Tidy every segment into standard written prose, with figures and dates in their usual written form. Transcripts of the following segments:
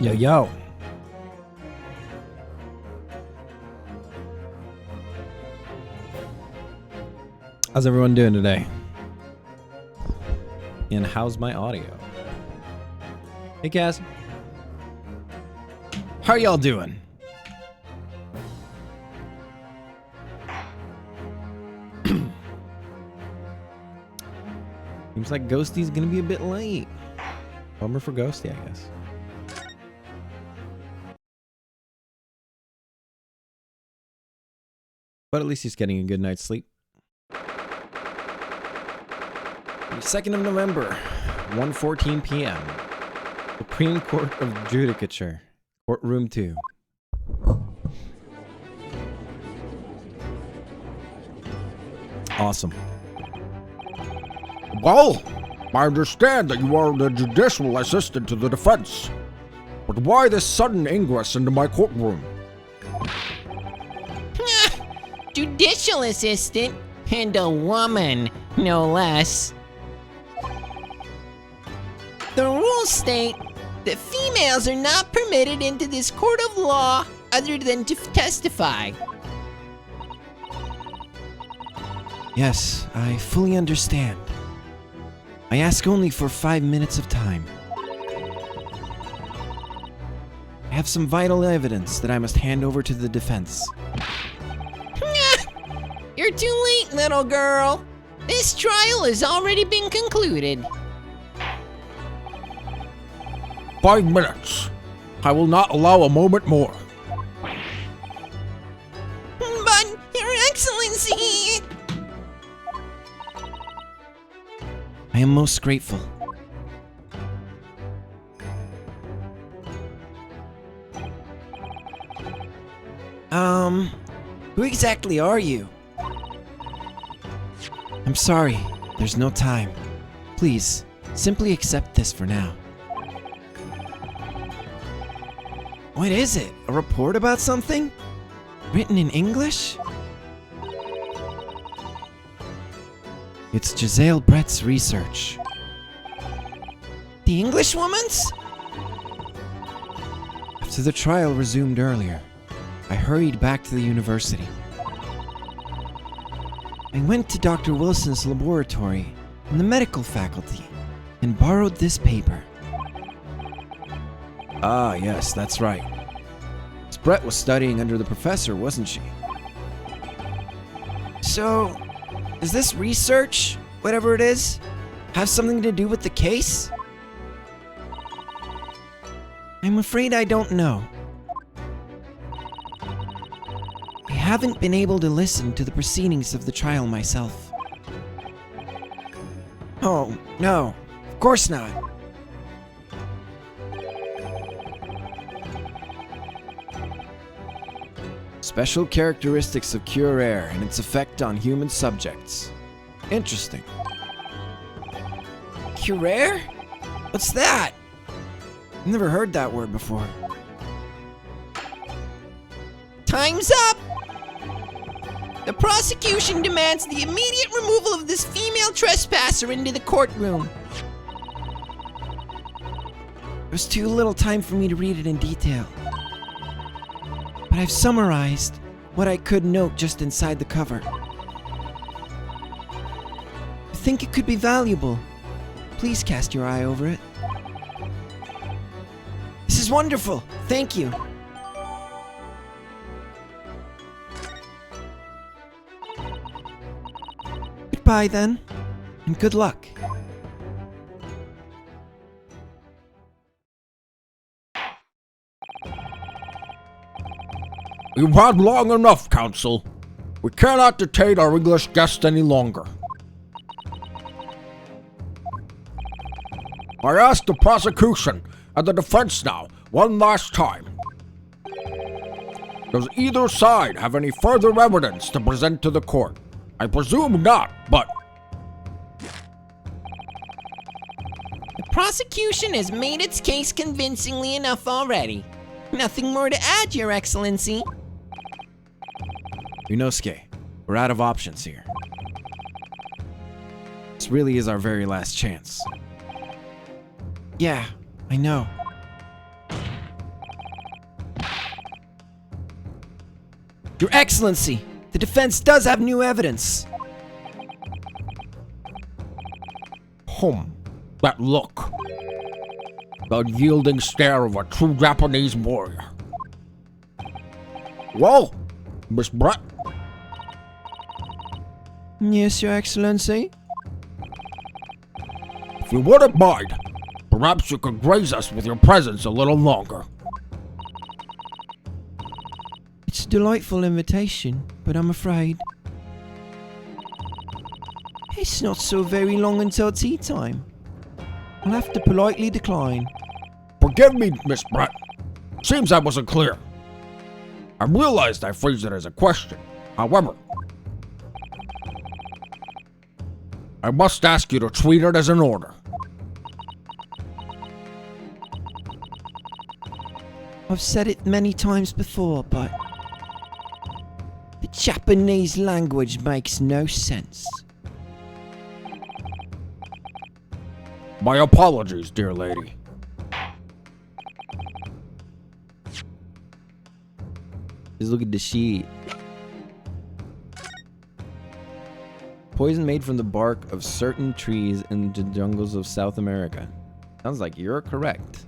Yo, yo. How's everyone doing today? And how's my audio? Hey, Cass. How are y'all doing? Seems like Ghosty's gonna be a bit late. Bummer for Ghosty, I guess. But at least he's getting a good night's sleep. The 2nd of November, 1:14 p.m. Supreme Court of Judicature, Courtroom 2. Awesome. Well, I understand that you are the judicial assistant to the defense. But why this sudden ingress into my courtroom? Judicial assistant? And a woman, no less. The rules state that females are not permitted into this court of law other than to testify. Yes, I fully understand. I ask only for 5 minutes of time. I have some vital evidence that I must hand over to the defense. You're too late, little girl. This trial has already been concluded. 5 minutes. I will not allow a moment more. But, Your Excellency... I am most grateful. Who exactly are you? I'm sorry, there's no time. Please, simply accept this for now. What is it? A report about something? Written in English? It's Giselle Brett's research. The Englishwoman's? After the trial resumed earlier, I hurried back to the university. I went to Dr. Wilson's laboratory in the medical faculty and borrowed this paper. Ah, yes, that's right. Miss Brett was studying under the professor, wasn't she? So, does this research, whatever it is, have something to do with the case? I'm afraid I don't know. I haven't been able to listen to the proceedings of the trial myself. Oh, no, of course not. Special characteristics of Curair and its effect on human subjects. Interesting. Curair? What's that? I've never heard that word before. Time's up! The prosecution demands the immediate removal of this female trespasser into the courtroom. There's too little time for me to read it in detail. But I've summarized what I could note just inside the cover. I think it could be valuable. Please cast your eye over it. This is wonderful. Thank you. Goodbye then, and good luck. You've had long enough, Counsel. We cannot detain our English guest any longer. I ask the prosecution and the defense now, one last time. Does either side have any further evidence to present to the court? I presume not, but... The prosecution has made its case convincingly enough already. Nothing more to add, Your Excellency. Yunosuke, we're out of options here. This really is our very last chance. Yeah, I know. Your Excellency, the defense does have new evidence. That look. The unyielding stare of a true Japanese warrior. Well, Miss Brett, Yes, Your Excellency. if you wouldn't mind, perhaps you could grace us with your presence a little longer. It's a delightful invitation, but I'm afraid it's not so very long until tea time. I'll have to politely decline. Forgive me, Miss Brett. Seems I wasn't clear. I realized I phrased it as a question. However, I must ask you to treat it as an order. I've said it many times before, but the Japanese language makes no sense. My apologies, dear lady. Just look at the sheet. Poison made from the bark of certain trees in the jungles of South America. Sounds like you're correct.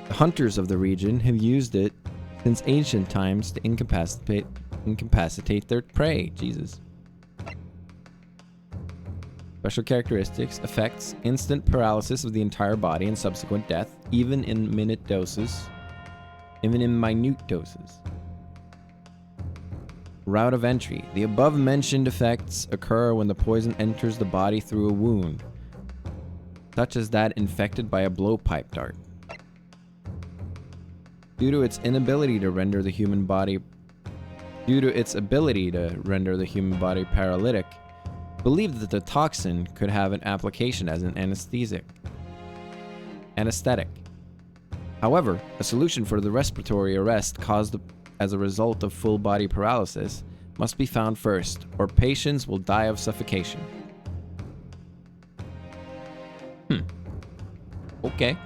The hunters of the region have used it since ancient times to incapacitate their prey. Jesus. Special characteristics, effects, instant paralysis of the entire body and subsequent death, even in minute doses. Even in minute doses. Route of entry. The above-mentioned effects occur when the poison enters the body through a wound, such as that infected by a blowpipe dart. Due to its ability to render the human body paralytic, believed that the toxin could have an application as an anesthetic. However, a solution for the respiratory arrest caused as a result of full body paralysis must be found first, or patients will die of suffocation. Okay.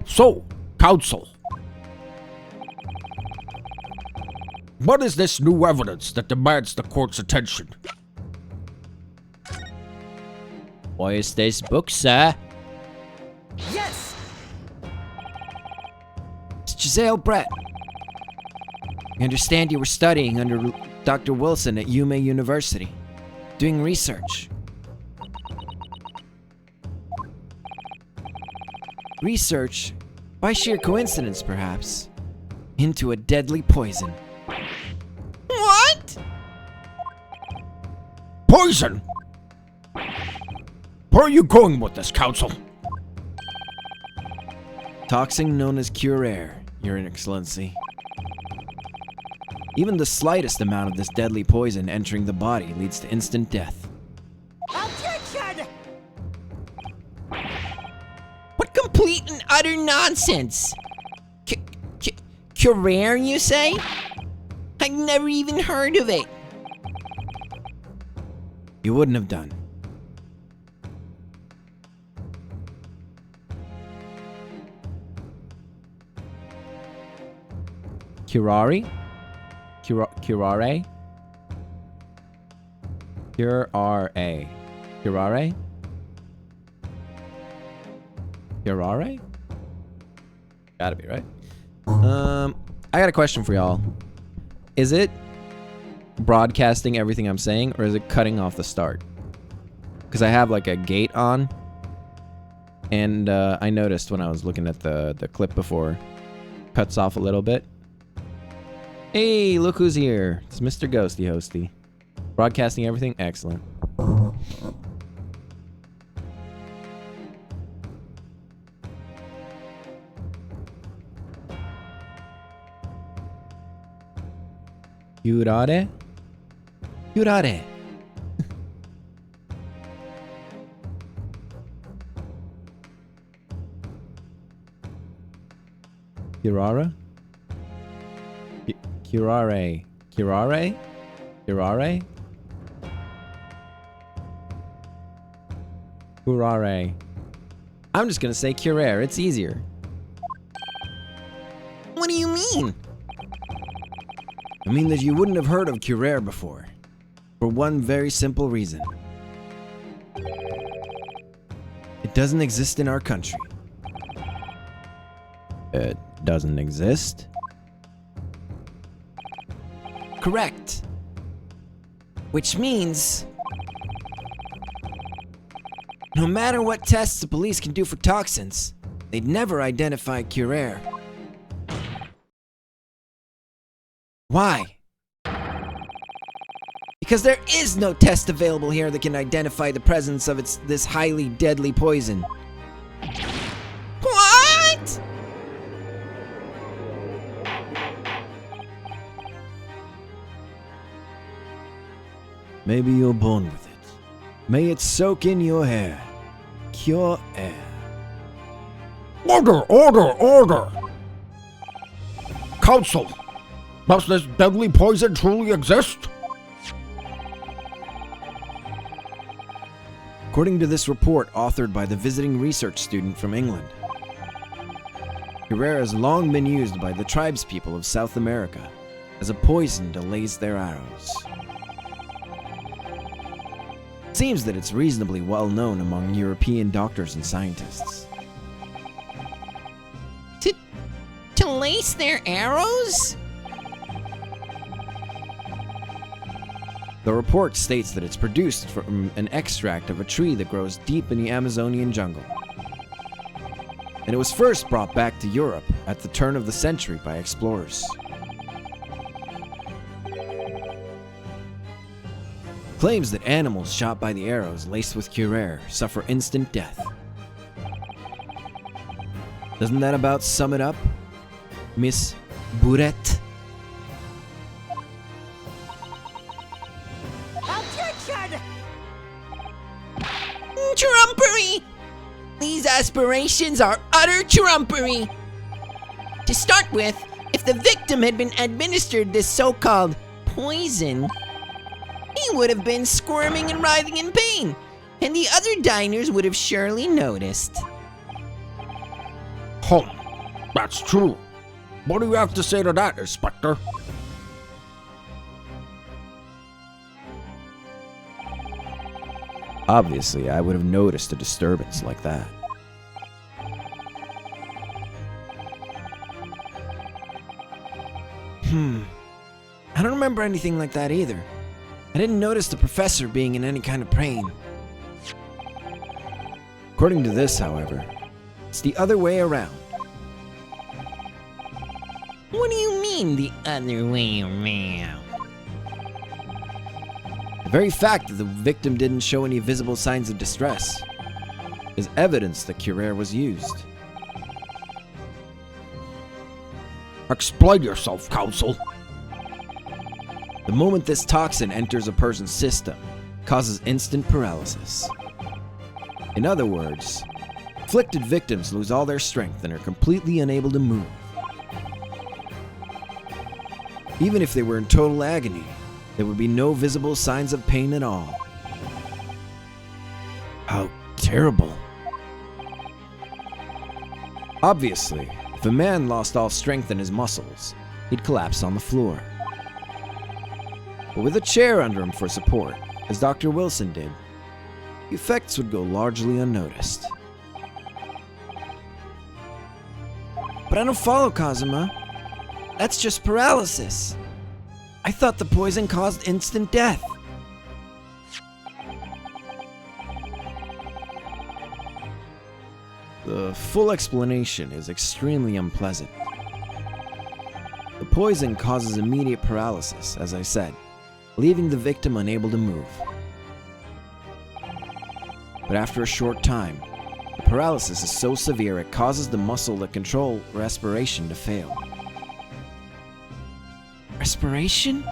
So, Counsel, what is this new evidence that demands the court's attention? Why is this book, sir? Yes! It's Giselle Brett. I understand you were studying under Dr. Wilson at Yume University, doing research. Research, by sheer coincidence perhaps, into a deadly poison. What? Poison! Where are you going with this, Counsel? Toxin known as Curair, Your Excellency. Even the slightest amount of this deadly poison entering the body leads to instant death. Objection! What complete and utter nonsense! Curair, you say? I've never even heard of it. You wouldn't have done. Curare? Curare? Curare? Curare? Curare? Gotta be, right? I got a question for y'all. Is it broadcasting everything I'm saying, or is it cutting off the start? Because I have like a gate on, and I noticed when I was looking at the clip before, cuts off a little bit. Hey, look who's here. It's Mr. Ghosty Hosty. Broadcasting everything? Excellent. Curare? Curare. Curara? Curare. Curare? Curare? Curare. I'm just gonna say Curer, it's easier. What do you mean? I mean that you wouldn't have heard of Curer before. For one very simple reason. It doesn't exist in our country. It doesn't exist? Correct. Which means, no matter what tests the police can do for toxins, they'd never identify Curer. Why? Because there is no test available here that can identify the presence of this highly deadly poison. What? Maybe you're born with it. May it soak in your hair. Cure air. Order! Council, does this deadly poison truly exist? According to this report authored by the visiting research student from England, Curer has long been used by the tribespeople of South America as a poison to lace their arrows. It seems that it's reasonably well known among European doctors and scientists. To lace their arrows? The report states that it's produced from an extract of a tree that grows deep in the Amazonian jungle. And it was first brought back to Europe at the turn of the century by explorers. Claims that animals shot by the arrows laced with Curer suffer instant death. Doesn't that about sum it up, Miss Bourette? Trumpery! These aspirations are utter trumpery! To start with, if the victim had been administered this so-called poison, he would have been squirming and writhing in pain, and the other diners would have surely noticed. That's true. What do you have to say to that, Inspector? Obviously, I would have noticed a disturbance like that. I don't remember anything like that either. I didn't notice the professor being in any kind of pain. According to this, however, it's the other way around. What do you mean, the other way around? The very fact that the victim didn't show any visible signs of distress is evidence that Curer was used. Explain yourself, Counsel. The moment this toxin enters a person's system, it causes instant paralysis. In other words, afflicted victims lose all their strength and are completely unable to move. Even if they were in total agony, there would be no visible signs of pain at all. How terrible. Obviously, if a man lost all strength in his muscles, he'd collapse on the floor. But with a chair under him for support, as Dr. Wilson did, the effects would go largely unnoticed. But I don't follow, Kazuma. That's just paralysis. I thought the poison caused instant death. The full explanation is extremely unpleasant. The poison causes immediate paralysis, as I said, leaving the victim unable to move. But after a short time, the paralysis is so severe it causes the muscle that control respiration to fail. Respiration?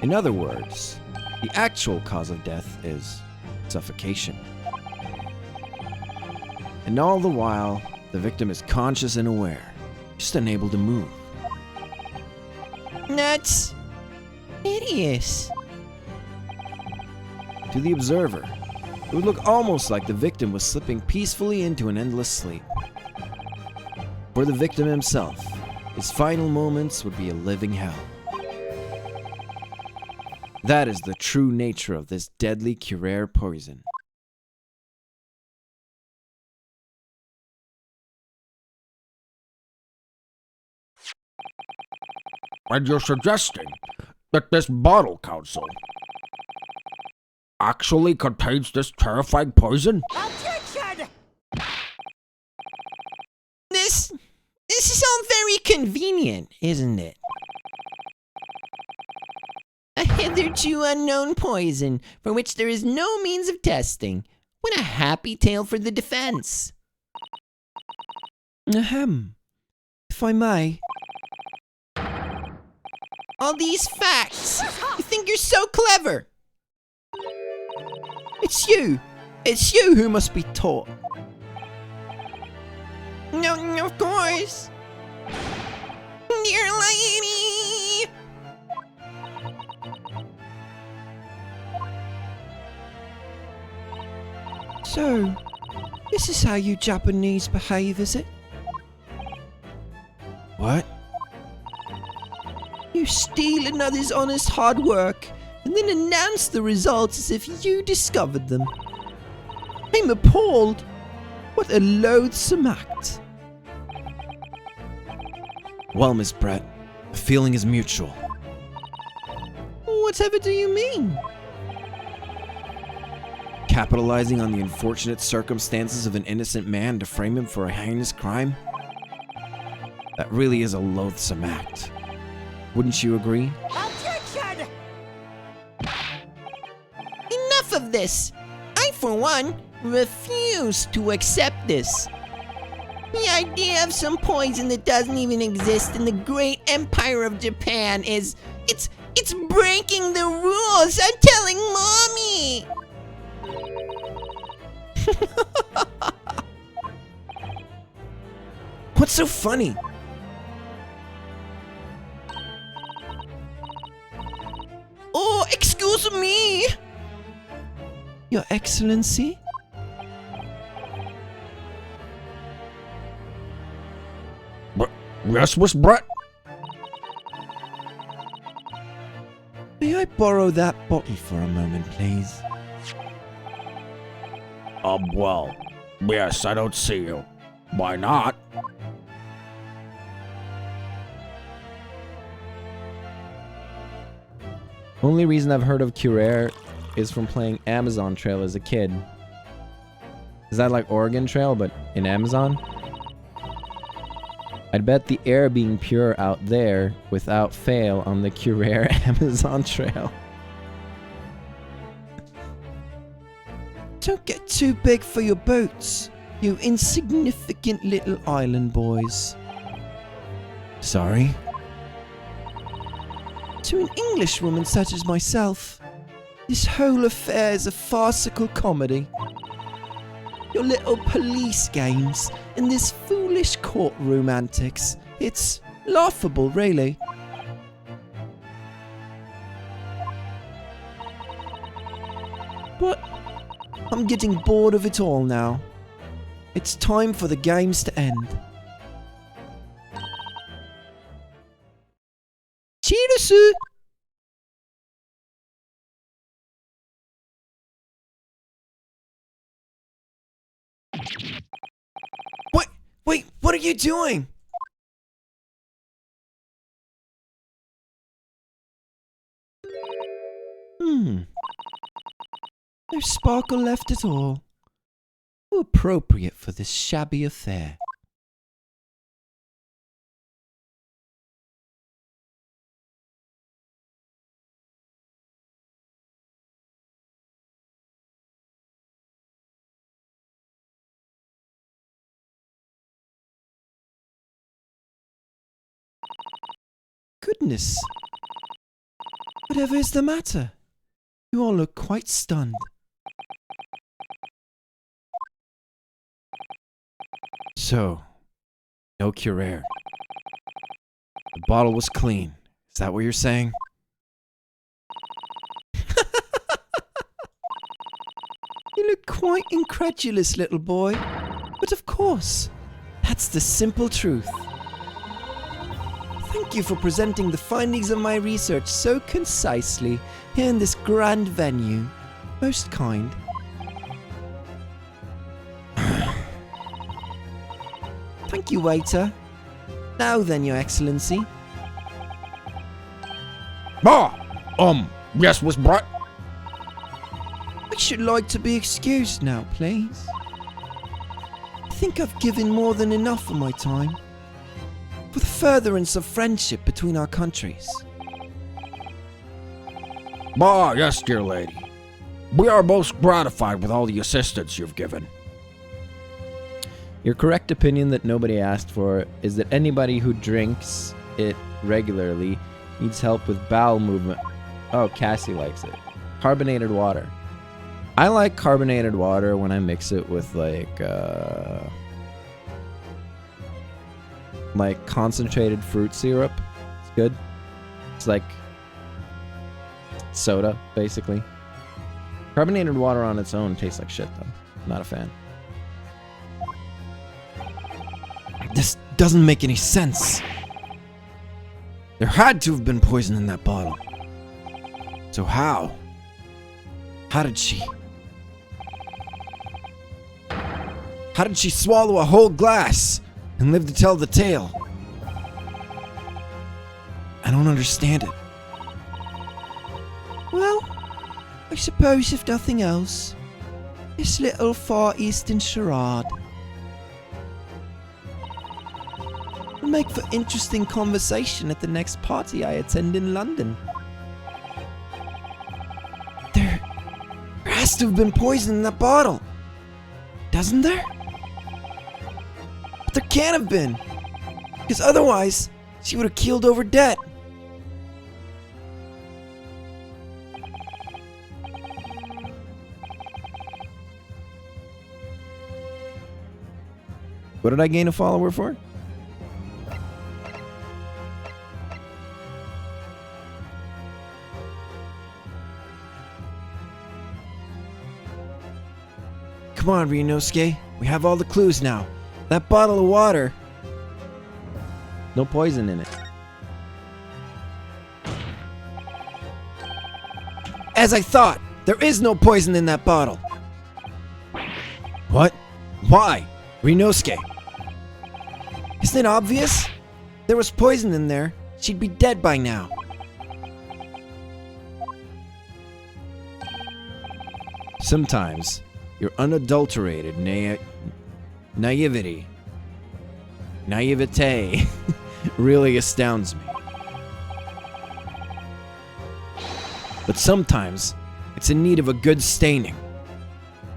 In other words, the actual cause of death is suffocation. And all the while, the victim is conscious and aware, just unable to move. That's hideous. To the observer, It would look almost like the victim was slipping peacefully into an endless sleep. For the victim himself, his final moments would be a living hell. That is the true nature of this deadly Curare poison. And you're suggesting that this bottle, Council, actually contains this terrifying poison? This is all very convenient, isn't it? A hitherto unknown poison for which there is no means of testing. What a happy tale for the defense. Ahem. If I may. All these facts. You think you're so clever. It's you who must be taught. No, of course. Dear lady. So, this is how you Japanese behave, is it? What? You steal another's honest hard work and then announce the results as if you discovered them. I'm appalled. What a loathsome act. Well, Miss Brett, the feeling is mutual. Whatever do you mean? Capitalizing on the unfortunate circumstances of an innocent man to frame him for a heinous crime? That really is a loathsome act. Wouldn't you agree? Enough of this. I, for one, refuse to accept this. The idea of some poison that doesn't even exist in the great empire of Japan is... It's breaking the rules. I'm telling Mommy. What's so funny? Oh, excuse me. Your Excellency? Yes, Miss Brett? May I borrow that bottle for a moment, please? Well, yes, I don't see you. Why not? Only reason I've heard of Curare is from playing Amazon Trail as a kid. Is that like Oregon Trail, but in Amazon? I'd bet the air being pure out there without fail on the Curare Amazon Trail. Don't get too big for your boots, you insignificant little island boys. Sorry? To an Englishwoman such as myself, this whole affair is a farcical comedy. Your little police games and this foolish courtroom antics, it's laughable, really. But I'm getting bored of it all now. It's time for the games to end. Cheers. Wait, what are you doing? No sparkle left at all. How appropriate for this shabby affair. Goodness. Whatever is the matter? You all look quite stunned. So, no Curare. The bottle was clean. Is that what you're saying? You look quite incredulous, little boy. But of course, that's the simple truth. Thank you for presenting the findings of my research so concisely here in this grand venue. Most kind. Thank you, waiter. Now then, Your Excellency. Yes, Miss Brett? I should like to be excused now, please. I think I've given more than enough of my time for the furtherance of friendship between our countries. Yes, dear lady. We are most gratified with all the assistance you've given. Your correct opinion that nobody asked for is that anybody who drinks it regularly needs help with bowel movement. Oh, Cassie likes it. Carbonated water. I like carbonated water when I mix it with like concentrated fruit syrup. It's good. It's like soda, basically. Carbonated water on its own tastes like shit, though. Not a fan. This doesn't make any sense. There had to have been poison in that bottle. So how? How did she swallow a whole glass and live to tell the tale? I don't understand it. Well, I suppose if nothing else, this little Far Eastern charade will make for interesting conversation at the next party I attend in London. There has to have been poison in that bottle, doesn't there? But there can't have been, because otherwise she would have keeled over dead. What did I gain a follower for? Come on, Ryunosuke. We have all the clues now. That bottle of water. No poison in it. As I thought, there is no poison in that bottle. What? Why? Ryunosuke. Isn't it obvious? There was poison in there. She'd be dead by now. Sometimes your unadulterated naivete really astounds me. But sometimes it's in need of a good staining,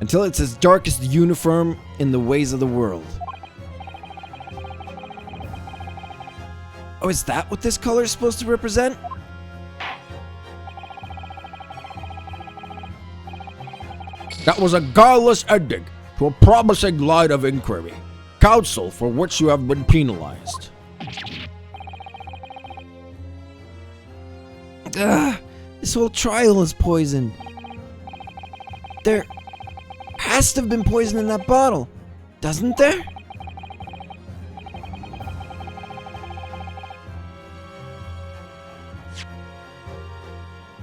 until it's as dark as the uniform in the ways of the world. Oh, is that what this color is supposed to represent? That was a guileless ending to a promising line of inquiry, counsel for which you have been penalized. Ugh, this whole trial is poisoned. There has to have been poison in that bottle, doesn't there?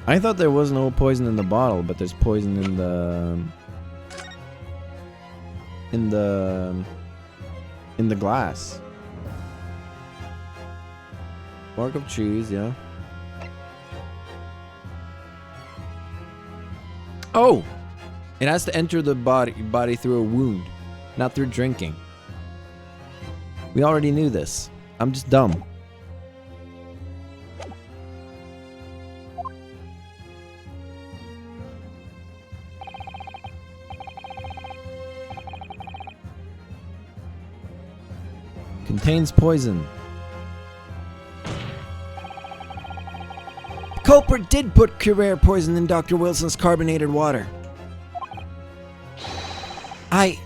I thought there was no poison in the bottle, but there's poison in the glass. Bark of trees, yeah. Oh! It has to enter the body through a wound, not through drinking. We already knew this. I'm just dumb. Contains poison. The culprit did put Curare poison in Dr. Wilson's carbonated water. The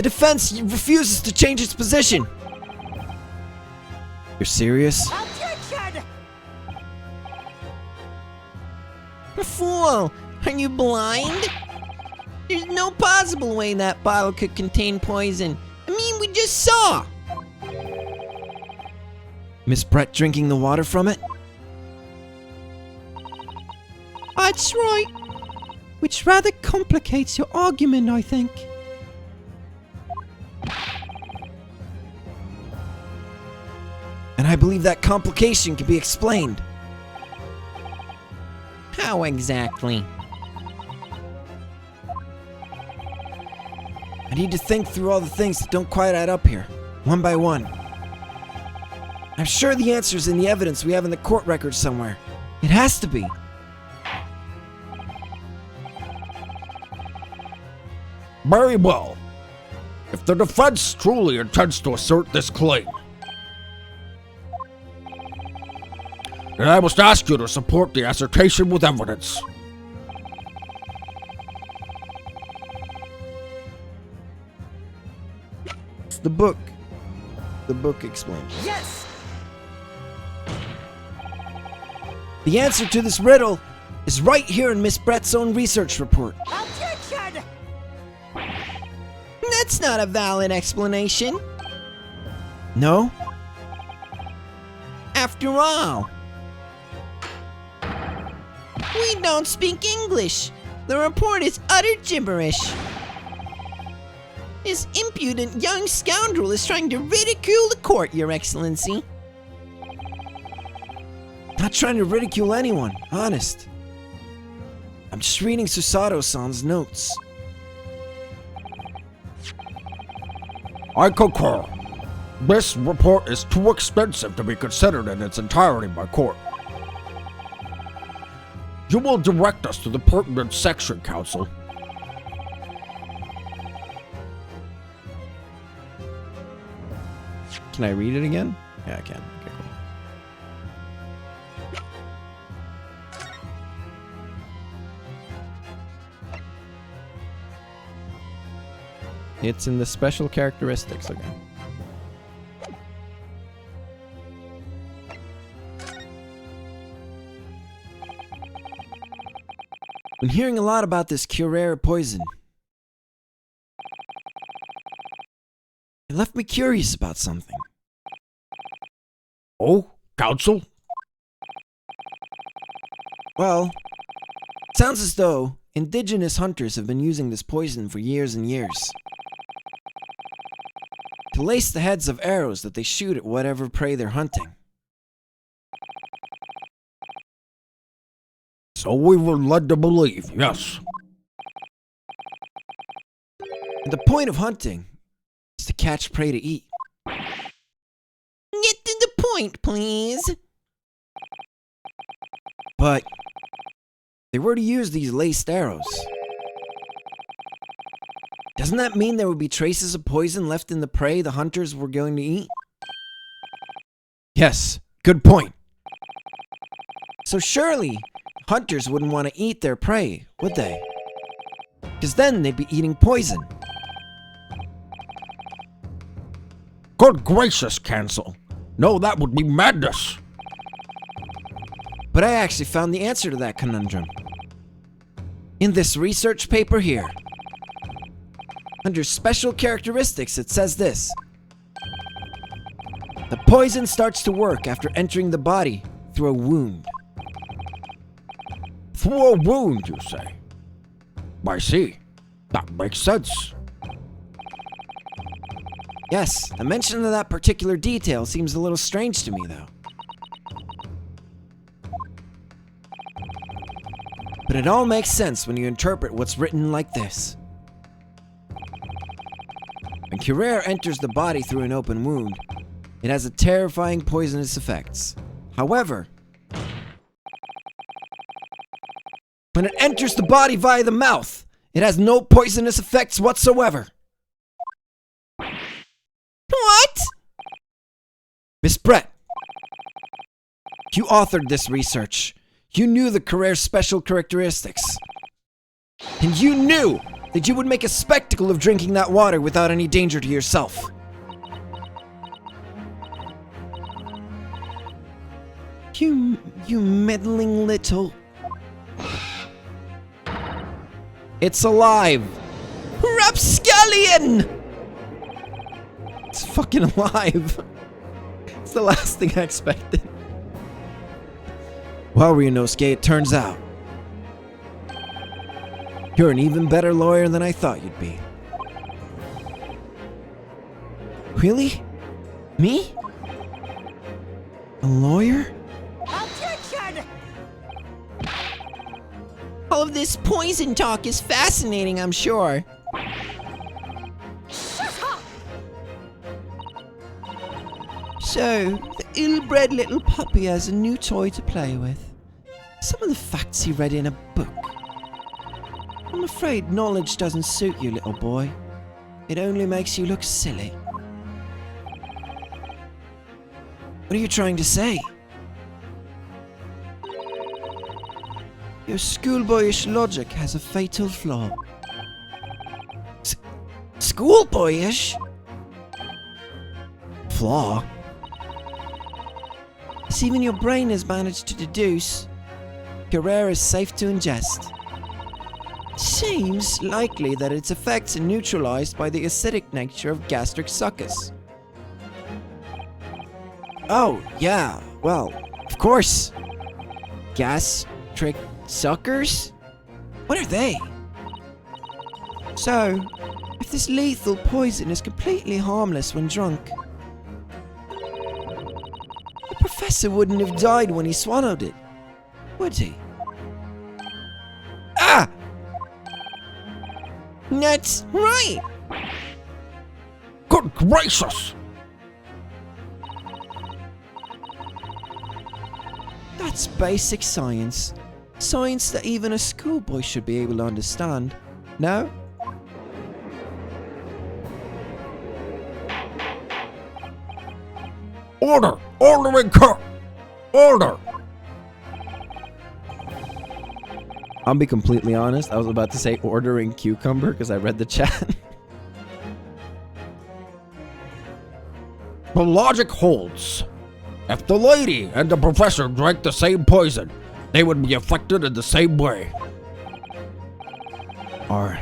defense refuses to change its position. You're serious? Fool! Are you blind? There's no possible way that bottle could contain poison. I mean, we just saw. Miss Brett drinking the water from it? That's right. Which rather complicates your argument, I think. And I believe that complication can be explained. How exactly? I need to think through all the things that don't quite add up here, one by one. I'm sure the answer's in the evidence we have in the court records somewhere. It has to be. Very well. If the defense truly intends to assert this claim, then I must ask you to support the assertion with evidence. It's the book. The book explains. Yes! The answer to this riddle is right here in Miss Brett's own research report. Objection! That's not a valid explanation. No? After all, we don't speak English. The report is utter gibberish. This impudent young scoundrel is trying to ridicule the court, Your Excellency. Not trying to ridicule anyone, honest. I'm just reading Susato-san's notes. I concur. This report is too expensive to be considered in its entirety by court. You will direct us to the pertinent section, Counsel. Can I read it again? Yeah, I can. Okay, cool. It's in the special characteristics again. Been hearing a lot about this Curare poison. It left me curious about something. Oh, Counsel? Well, it sounds as though indigenous hunters have been using this poison for years and years. To lace the heads of arrows that they shoot at whatever prey they're hunting. So we were led to believe, yes. And the point of hunting is to catch prey to eat. Get to the point, please. But they were to use these laced arrows. Doesn't that mean there would be traces of poison left in the prey the hunters were going to eat? Yes, good point. So surely, hunters wouldn't want to eat their prey, would they? Because then they'd be eating poison. Good gracious, Counsel. No, that would be madness. But I actually found the answer to that conundrum. In this research paper here. Under special characteristics, it says this. The poison starts to work after entering the body through a wound. Through a wound, you say? I see. That makes sense. Yes, the mention of that particular detail seems a little strange to me, though. But it all makes sense when you interpret what's written like this. When Curare enters the body through an open wound, it has a terrifying poisonous effects. However, when it enters the body via the mouth, it has no poisonous effects whatsoever. What? Miss Brett, you authored this research. You knew the Curare's special characteristics. And you knew that you would make a spectacle of drinking that water without any danger to yourself. You meddling little... It's alive! Rapscallion! It's fucking alive. It's the last thing I expected. Well, Ryunosuke, it turns out you're an even better lawyer than I thought you'd be. Really? Me? A lawyer? All of this poison talk is fascinating, I'm sure. So, the ill-bred little puppy has a new toy to play with. Some of the facts he read in a book. I'm afraid knowledge doesn't suit you, little boy. It only makes you look silly. What are you trying to say? Your schoolboyish logic has a fatal flaw. Schoolboyish? Flaw? As even your brain has managed to deduce, Carrera is safe to ingest. Seems likely that its effects are neutralized by the acidic nature of gastric succus. Oh, yeah, well, of course. Gastric suckers? What are they? So, if this lethal poison is completely harmless when drunk, the professor wouldn't have died when he swallowed it, would he? Ah! That's right! Good gracious! That's basic science. Science that even a schoolboy should be able to understand. No? Order! Order in court! Order! I'll be completely honest. I was about to say ordering cucumber because I read the chat. The logic holds. If the lady and the professor drank the same poison, they would be affected in the same way. Are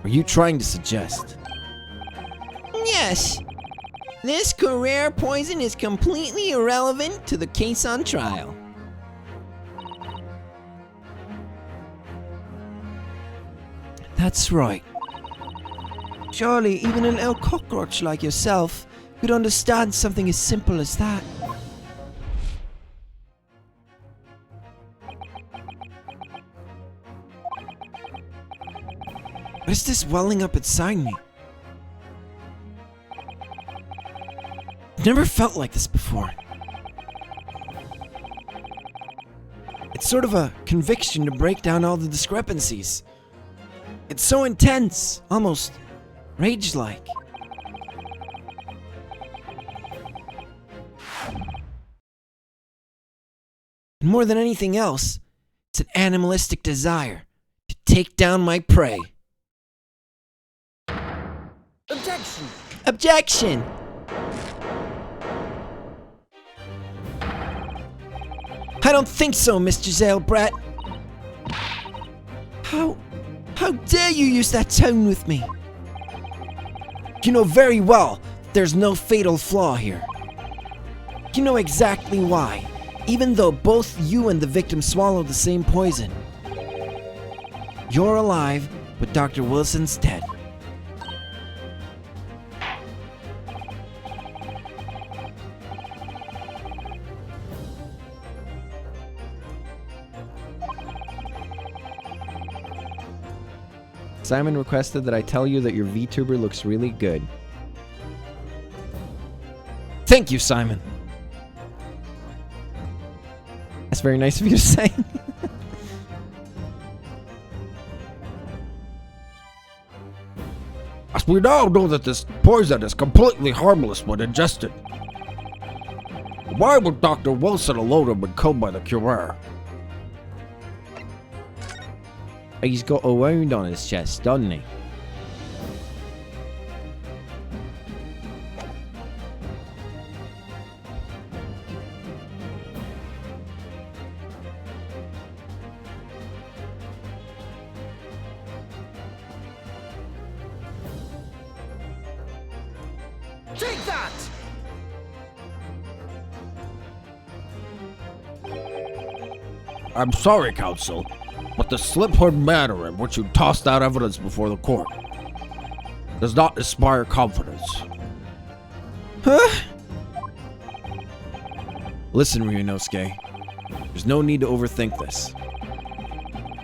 you trying to suggest? Yes. This Carrera poison is completely irrelevant to the case on trial. That's right. Surely even a little cockroach like yourself could understand something as simple as that. What is this welling up inside me? I've never felt like this before. It's sort of a conviction to break down all the discrepancies. It's so intense, almost rage-like. And more than anything else, it's an animalistic desire to take down my prey. Objection! Objection! I don't think so, Mr. Zailbrat. How dare you use that tone with me? You know very well there's no fatal flaw here. You know exactly why, even though both you and the victim swallowed the same poison. You're alive, but Dr. Wilson's dead. Simon requested that I tell you that your VTuber looks really good. Thank you, Simon. That's very nice of you to say. As we now know that this poison is completely harmless when ingested, why would Dr. Wilson alone have been killed by the Curer? He's got a wound on his chest, doesn't he? Take that! I'm sorry, Counsel, but the slip-hood manner in which you tossed out evidence before the court does not inspire confidence. Huh? Listen, Ryunosuke. There's no need to overthink this.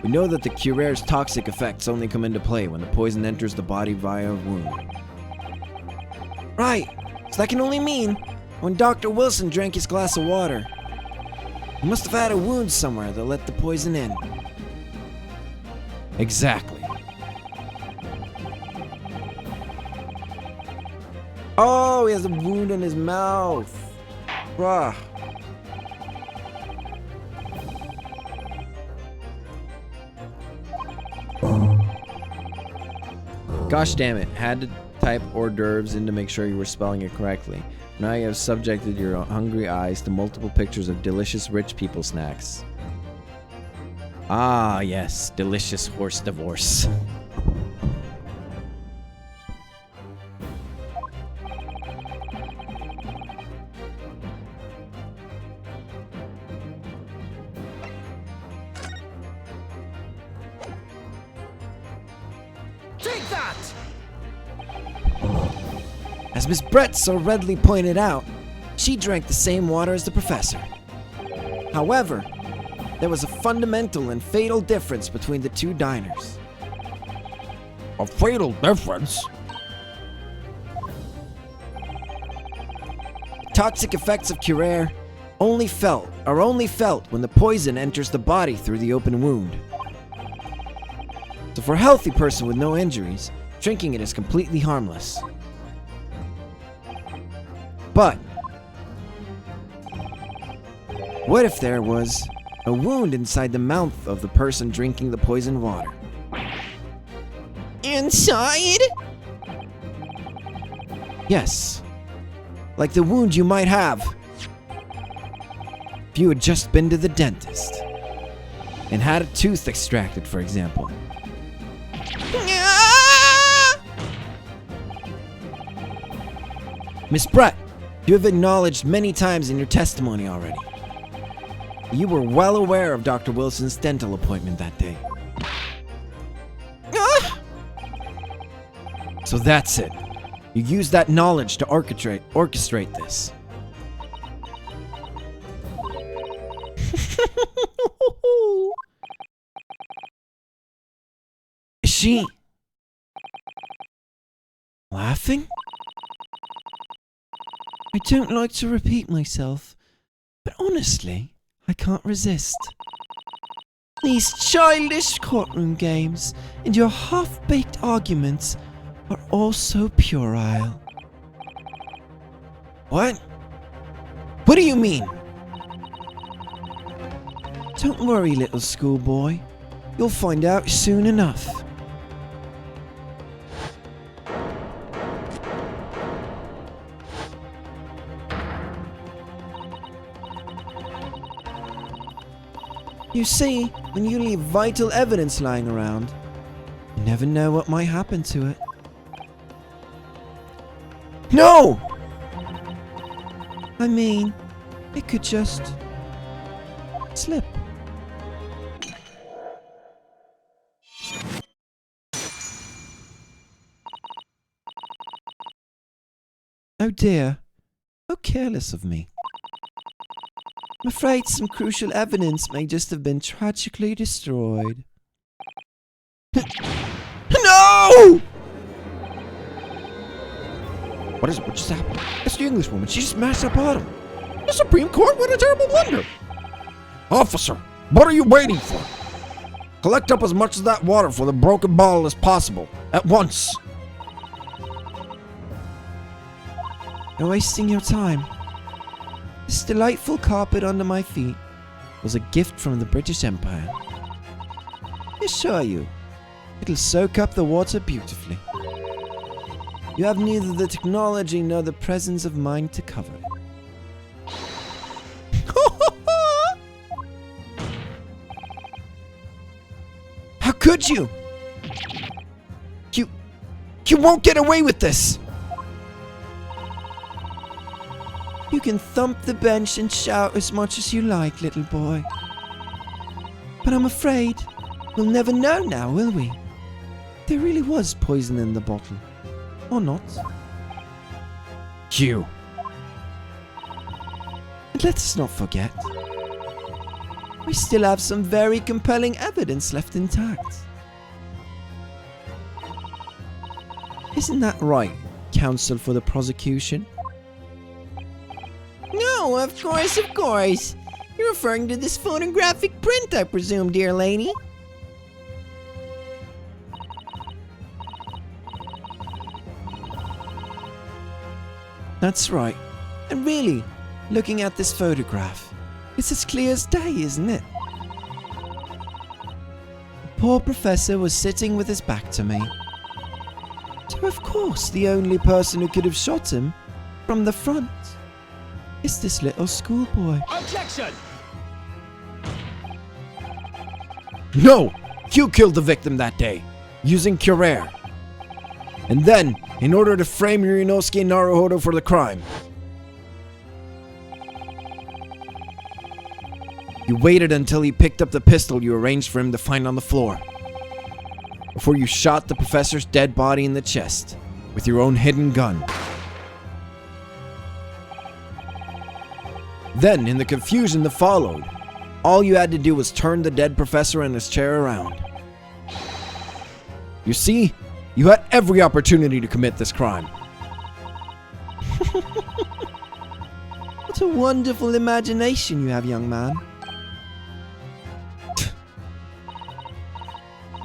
We know that the Curiere's toxic effects only come into play when the poison enters the body via a wound. Right. So that can only mean when Dr. Wilson drank his glass of water, he must have had a wound somewhere that let the poison in. Exactly. Oh, he has a wound in his mouth. Bruh. Gosh damn it. Had to type hors d'oeuvres in to make sure you were spelling it correctly. Now you have subjected your hungry eyes to multiple pictures of delicious rich people snacks. Ah, yes. Delicious horse divorce. Take that! As Miss Brett so readily pointed out, she drank the same water as the professor. However, there was a fundamental and fatal difference between the two diners. A fatal difference? The toxic effects of Curare only felt when the poison enters the body through the open wound. So for a healthy person with no injuries, drinking it is completely harmless. But what if there was a wound inside the mouth of the person drinking the poisoned water? Inside? Yes. Like the wound you might have if you had just been to the dentist and had a tooth extracted, for example. Ah! Miss Brett, you have acknowledged many times in your testimony already. You were well aware of Dr. Wilson's dental appointment that day. Ah! So that's it. You used that knowledge to orchestrate this. Is she laughing? I don't like to repeat myself, but honestly, I can't resist. These childish courtroom games and your half-baked arguments are all so puerile. What? What do you mean? Don't worry, little schoolboy. You'll find out soon enough. You see, when you leave vital evidence lying around, you never know what might happen to it. No! I mean, it could just slip. Oh dear, how careless of me. I'm afraid some crucial evidence may just have been tragically destroyed. No! What is it? What just happened? It's the English woman. She smashed her bottom. The Supreme Court? What a terrible blunder. Officer, what are you waiting for? Collect up as much of that water for the broken bottle as possible. At once. You're wasting your time. This delightful carpet under my feet was a gift from the British Empire. I assure you, it'll soak up the water beautifully. You have neither the technology nor the presence of mind to cover it. How could you? You won't get away with this! You can thump the bench and shout as much as you like, little boy. But I'm afraid we'll never know now, will we? There really was poison in the bottle. Or not. Hugh. And let us not forget, we still have some very compelling evidence left intact. Isn't that right, counsel for the prosecution? No, of course, of course. You're referring to this photographic print, I presume, dear lady. That's right. And really, looking at this photograph, it's as clear as day, isn't it? The poor professor was sitting with his back to me. So of course, the only person who could have shot him from the front is this little schoolboy. Objection! No! Hugh killed the victim that day, using Curer. And then, in order to frame Ryunosuke Naruhodo for the crime, you waited until he picked up the pistol you arranged for him to find on the floor, before you shot the professor's dead body in the chest with your own hidden gun. Then, in the confusion that followed, all you had to do was turn the dead professor and his chair around. You see, you had every opportunity to commit this crime. What a wonderful imagination you have, young man.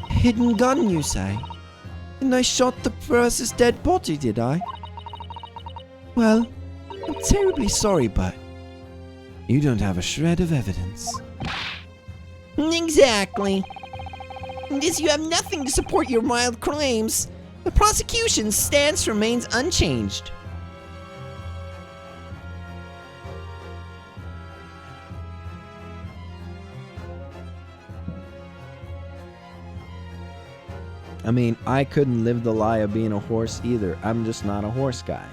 Hidden gun, you say? And I shot the professor's dead body, did I? Well, I'm terribly sorry, but you don't have a shred of evidence. Exactly. And as you have nothing to support your mild claims, the prosecution's stance remains unchanged. I mean, I couldn't live the lie of being a horse either. I'm just not a horse guy.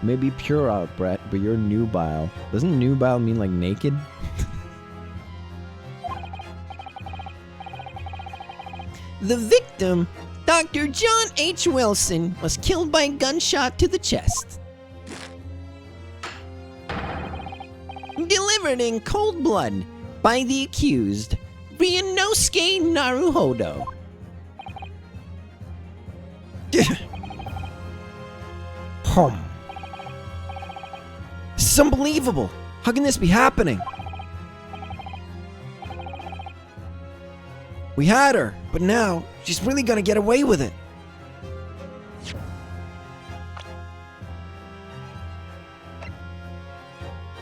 Maybe puerile, Brett, but you're nubile. Doesn't nubile mean like naked? The victim, Dr. John H. Wilson, was killed by a gunshot to the chest. Delivered in cold blood by the accused, Ryunosuke Naruhodo. This is unbelievable. How can this be happening? We had her, but now she's really gonna get away with it.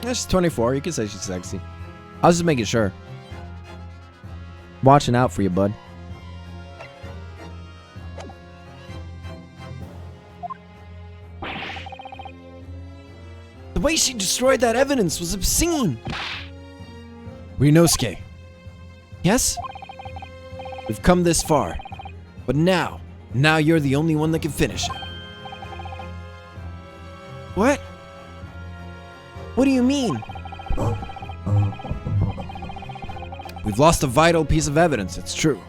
Yeah, she's 24. You can say she's sexy. I was just making sure. Watching out for you, bud. The way she destroyed that evidence was obscene. Ryunosuke, Yes? we've come this far, but now you're the only one that can finish it. What? What do you mean? We've lost a vital piece of evidence, it's true.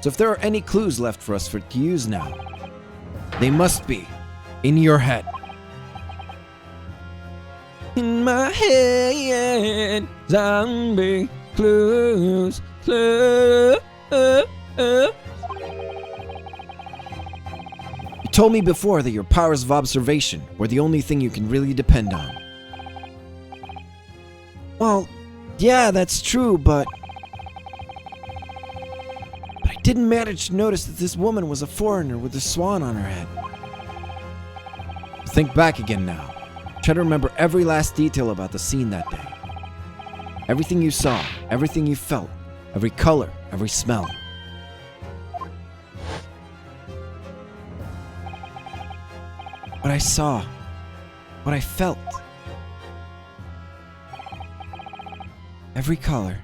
So if there are any clues left for us to use now, they must be in your head. In my head, zombie clues, clues. You told me before that your powers of observation were the only thing you can really depend on. Well, yeah, that's true, but I didn't manage to notice that this woman was a foreigner with a swan on her head. Think back again now. Try to remember every last detail about the scene that day. Everything you saw, everything you felt, every color, every smell. What I saw, what I felt, every color.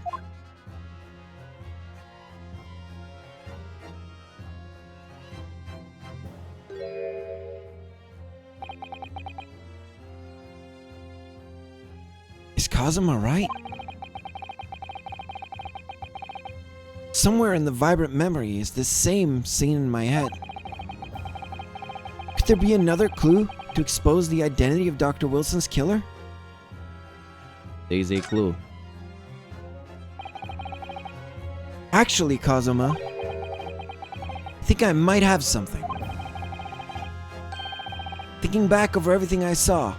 Is Kazuma right? Somewhere in the vibrant memory is this same scene in my head. Could there be another clue to expose the identity of Dr. Wilson's killer? There's a clue. Actually, Kazuma, I think I might have something. Thinking back over everything I saw,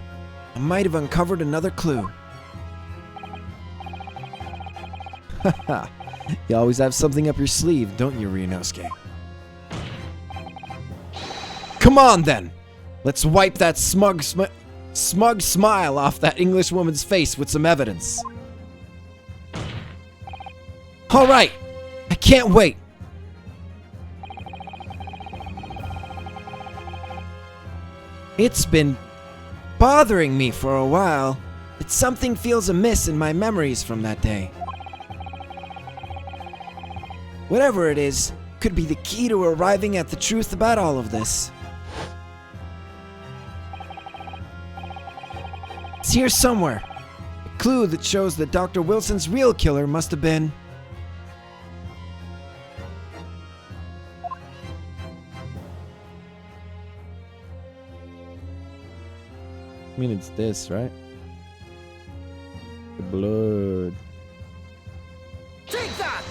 I might have uncovered another clue. Haha. You always have something up your sleeve, don't you, Ryunosuke? Come on then! Let's wipe that smug smile off that English woman's face with some evidence. Alright! I can't wait! It's been bothering me for a while that something feels amiss in my memories from that day. Whatever it is, could be the key to arriving at the truth about all of this. It's here somewhere. A clue that shows that Dr. Wilson's real killer must have been... I mean, it's this, right? The blood. Take that!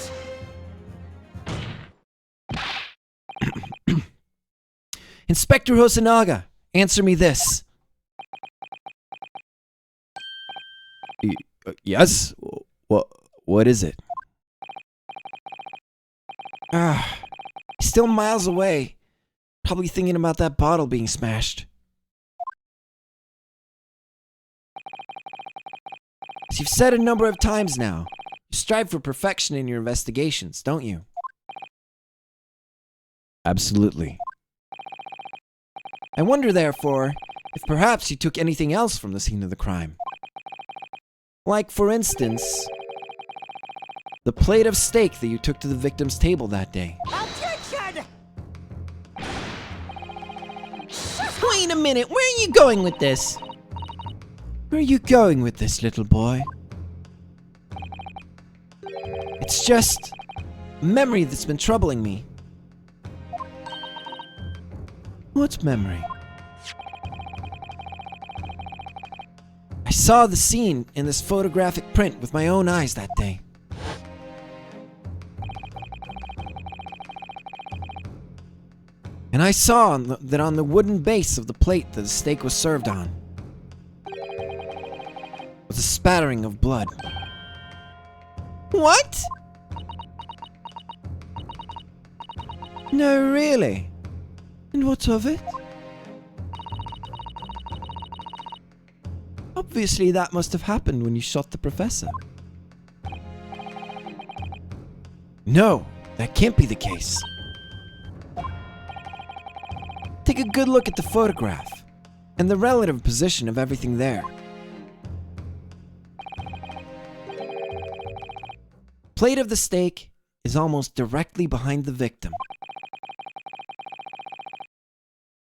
Inspector Hosonaga, answer me this. Yes? What is it? Still miles away. Probably thinking about that bottle being smashed. As you've said a number of times now, you strive for perfection in your investigations, don't you? Absolutely. I wonder, therefore, if perhaps you took anything else from the scene of the crime. Like, for instance, the plate of steak that you took to the victim's table that day. Objection! Wait a minute, where are you going with this? Where are you going with this, little boy? It's just a memory that's been troubling me. What memory? I saw the scene in this photographic print with my own eyes that day. And I saw that on the wooden base of the plate that the steak was served on was a spattering of blood. What? No, really? And what of it? Obviously, that must have happened when you shot the professor. No, that can't be the case. Take a good look at the photograph and the relative position of everything there. Plate of the steak is almost directly behind the victim.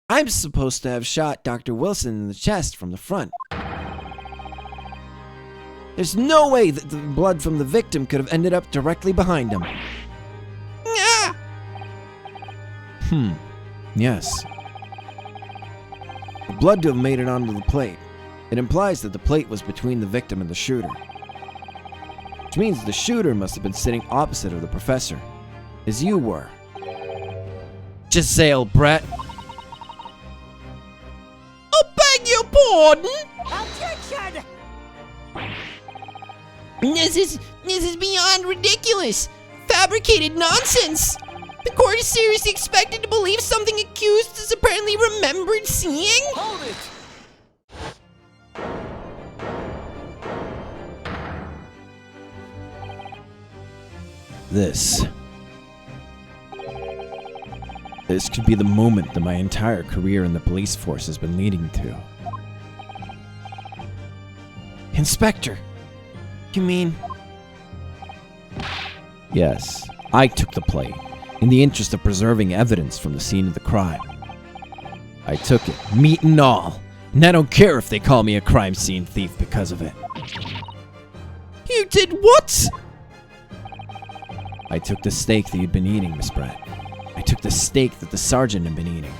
I'm supposed to have shot Dr. Wilson in the chest from the front. There's no way that the blood from the victim could have ended up directly behind him. Ah! Yes. The blood to have made it onto the plate. It implies that the plate was between the victim and the shooter. Which means the shooter must have been sitting opposite of the professor, as you were. Giselle Brett. Oh, beg your pardon? Objection! This is beyond ridiculous. Fabricated nonsense. The court is seriously expected to believe something accused is apparently remembered seeing? Hold it! This could be the moment that my entire career in the police force has been leading to. Inspector, you mean... Yes, I took the plate, in the interest of preserving evidence from the scene of the crime. I took it, meat and all, and I don't care if they call me a crime scene thief because of it. You did what? I took the steak that you'd been eating, Miss Brett. I took the steak that the sergeant had been eating.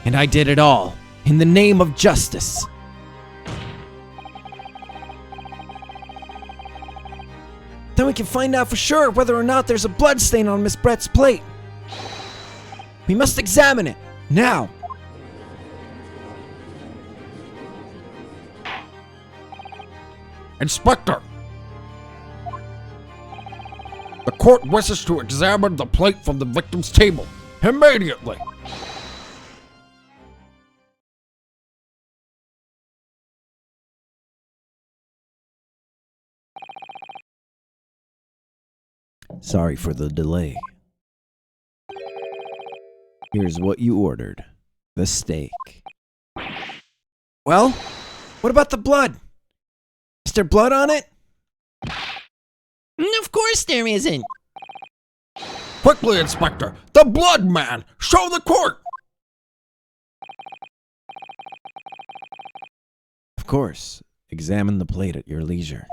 And I did it all in the name of justice. Then we can find out for sure whether or not there's a blood stain on Miss Brett's plate. We must examine it, now. Inspector! The court wishes to examine the plate from the victim's table. Immediately! Sorry for the delay. Here's what you ordered. The steak. Well, what about the blood? Is there blood on it? Of course there isn't. Quickly, Inspector! The blood man! Show the court! Of course. Examine the plate at your leisure.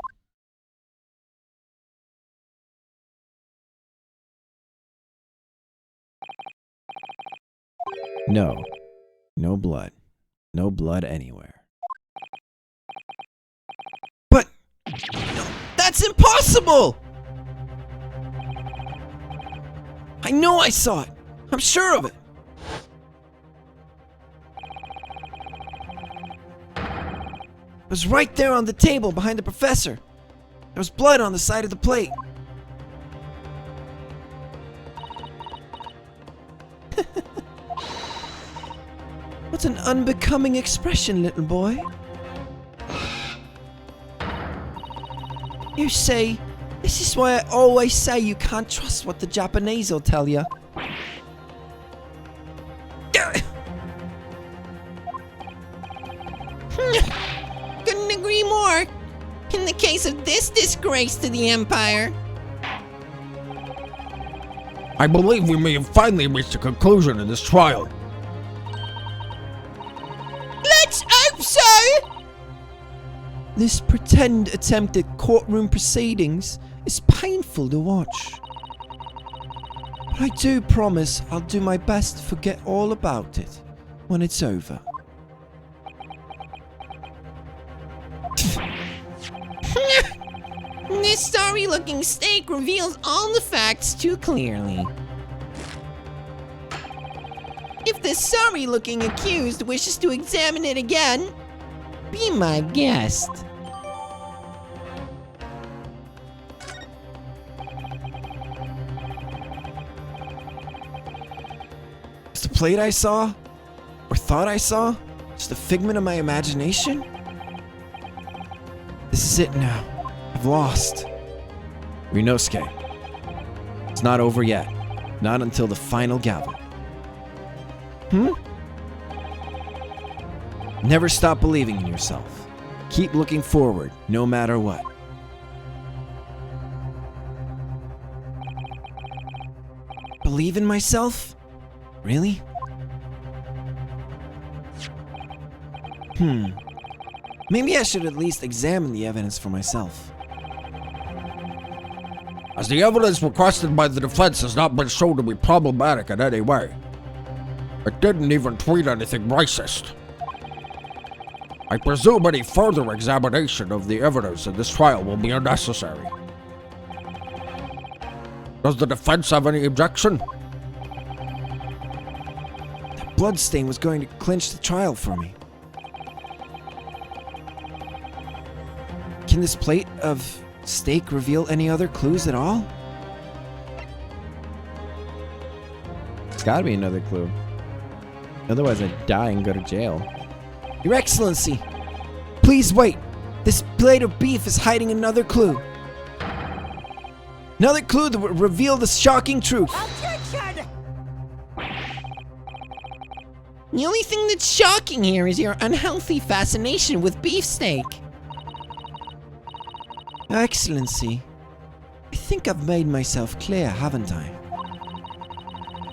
No. No blood. No blood anywhere. But that's impossible! I know I saw it. I'm sure of it. It was right there on the table behind the professor. There was blood on the side of the plate. What an unbecoming expression, little boy. You say, this is why I always say you can't trust what the Japanese will tell you. Couldn't agree more. In the case of this disgrace to the Empire. I believe we may have finally reached a conclusion in this trial. Let's hope so! This pretend attempt at courtroom proceedings is painful to watch. But I do promise I'll do my best to forget all about it when it's over. This sorry-looking steak reveals all the facts too clearly. If the sorry-looking accused wishes to examine it again, be my guest. Is the plate I saw, or thought I saw, just a figment of my imagination? This is it now. I've lost. Ryunosuke. It's not over yet. Not until the final gavel. Never stop believing in yourself. Keep looking forward, no matter what. Believe in myself? Really? Maybe I should at least examine the evidence for myself. As the evidence requested by the defense has not been shown to be problematic in any way. It didn't even tweet anything racist. I presume any further examination of the evidence in this trial will be unnecessary. Does the defense have any objection? That bloodstain was going to clinch the trial for me. Can this plate of steak reveal any other clues at all? It's gotta be another clue. Otherwise I'd die and go to jail. Your Excellency, please wait. This plate of beef is hiding another clue. Another clue that will reveal the shocking truth. The only thing that's shocking here is your unhealthy fascination with beefsteak. Your Excellency, I think I've made myself clear, haven't I?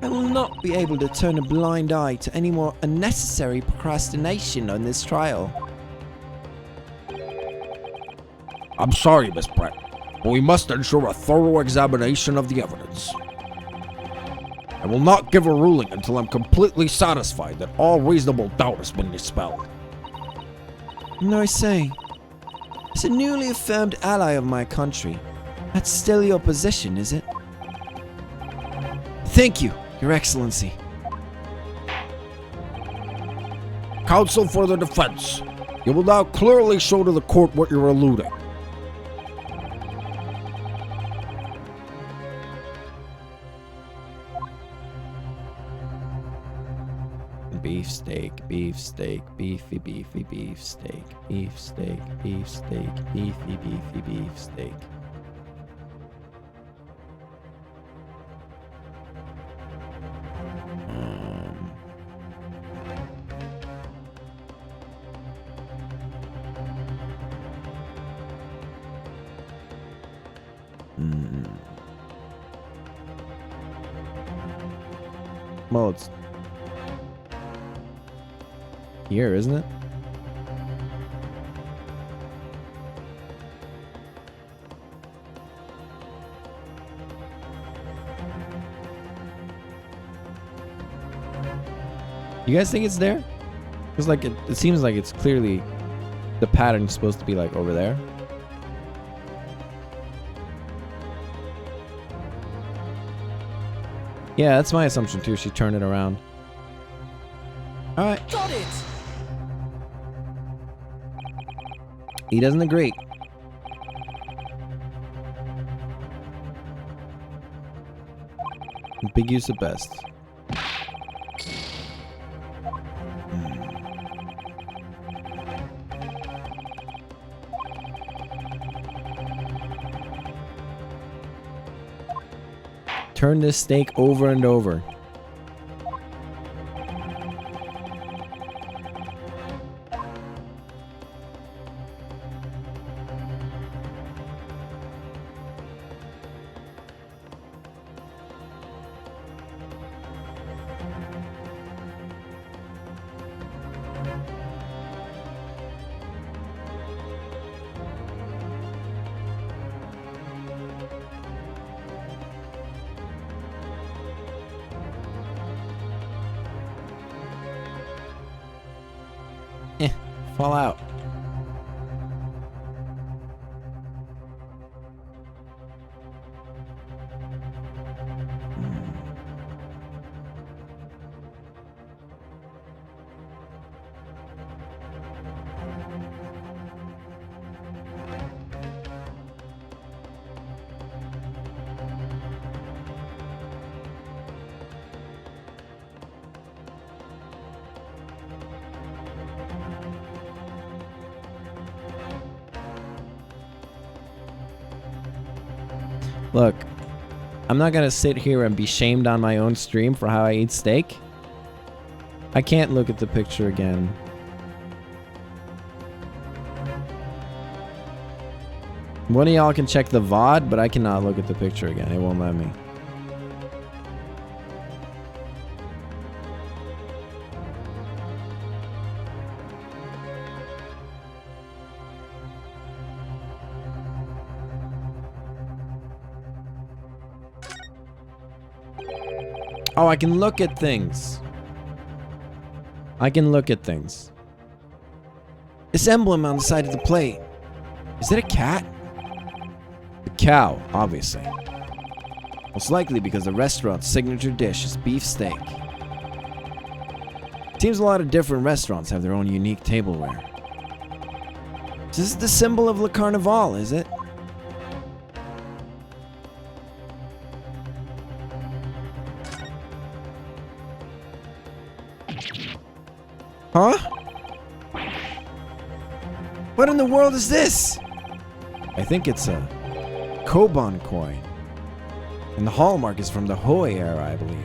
I will not be able to turn a blind eye to any more unnecessary procrastination on this trial. I'm sorry, Miss Brett, but we must ensure a thorough examination of the evidence. I will not give a ruling until I'm completely satisfied that all reasonable doubt has been dispelled. And I say, as a newly affirmed ally of my country, that's still your position, is it? Thank you, Your Excellency. Counsel for the defense, you will now clearly show to the court what you're alluding. Beefsteak, beefsteak, beefy, beefy, beefsteak, beefsteak, beefsteak, beefy, beefy, beefsteak. Well, it's here, isn't it? You guys think it's there? Because like it seems like it's clearly the pattern's supposed to be like over there. Yeah, that's my assumption too. She turned it around. All right. Got it! He doesn't agree. Big use of best. Turn this steak over and over. Fall out. Look, I'm not gonna sit here and be shamed on my own stream for how I eat steak. I can't look at the picture again. One of y'all can check the VOD, but I cannot look at the picture again. It won't let me. Oh, I can look at things. I can look at things. This emblem on the side of the plate. Is it a cat? The cow, obviously. Most likely because the restaurant's signature dish is beef steak. Seems a lot of different restaurants have their own unique tableware. This is the symbol of Le Carnival, is it? Huh? What in the world is this? I think it's a Koban coin. And the hallmark is from the Hoi era, I believe.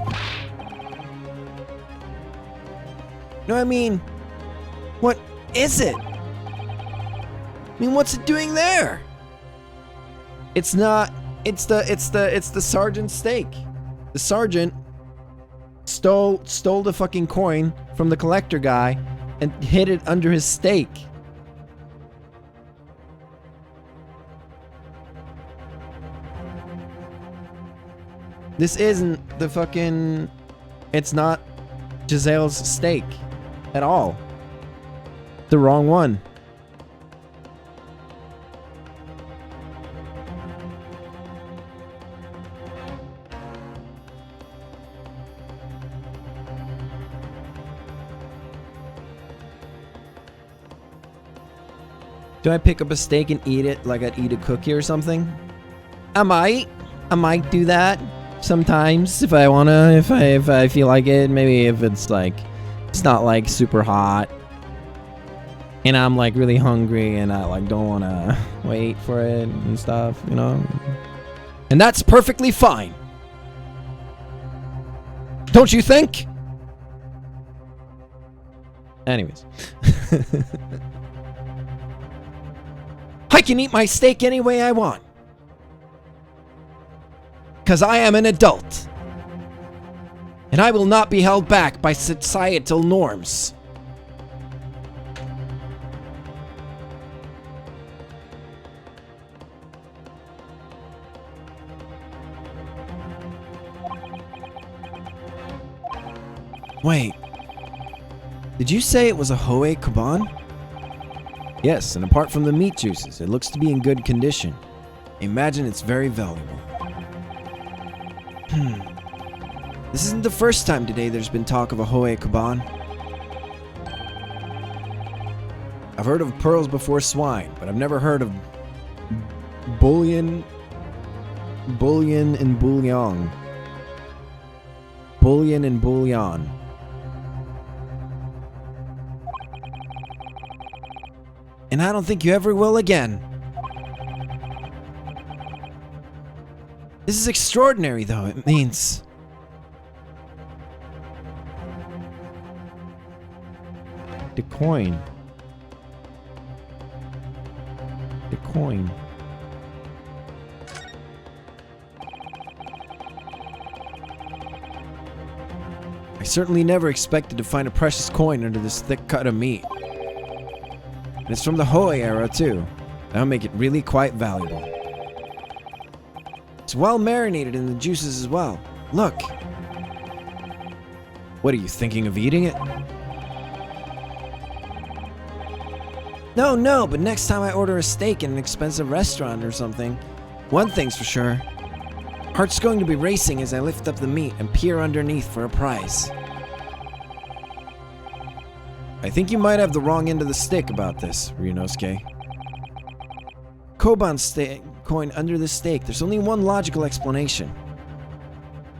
No, I mean, what is it? I mean, what's it doing there? It's not. It's the sergeant's steak. The sergeant stole the fucking coin from the collector guy and hid it under his steak. This isn't the fucking... It's not Giselle's steak at all. The wrong one. Do I pick up a steak and eat it like I'd eat a cookie or something? I might do that sometimes if I wanna, if I feel like it. Maybe if it's like, it's not like super hot and I'm like really hungry and I like don't wanna wait for it and stuff, you know? And that's perfectly fine. Don't you think? Anyways. I can eat my steak any way I want. 'Cause I am an adult. And I will not be held back by societal norms. Wait. Did you say it was a Hohe Kaban? Yes, and apart from the meat juices, it looks to be in good condition. Imagine it's very valuable. This isn't the first time today there's been talk of a Hohe Kaban. I've heard of pearls before swine, but I've never heard of bullion and bouillon. Bullion and bouillon. And I don't think you ever will again. This is extraordinary, though. It means... The coin. The coin. I certainly never expected to find a precious coin under this thick cut of meat. And it's from the Hohe era, too. That'll make it really quite valuable. It's well marinated in the juices as well. Look. What, are you thinking of eating it? No, but next time I order a steak in an expensive restaurant or something, one thing's for sure. Heart's going to be racing as I lift up the meat and peer underneath for a prize. I think you might have the wrong end of the stick about this, Ryunosuke. Koban coin under the steak. There's only one logical explanation.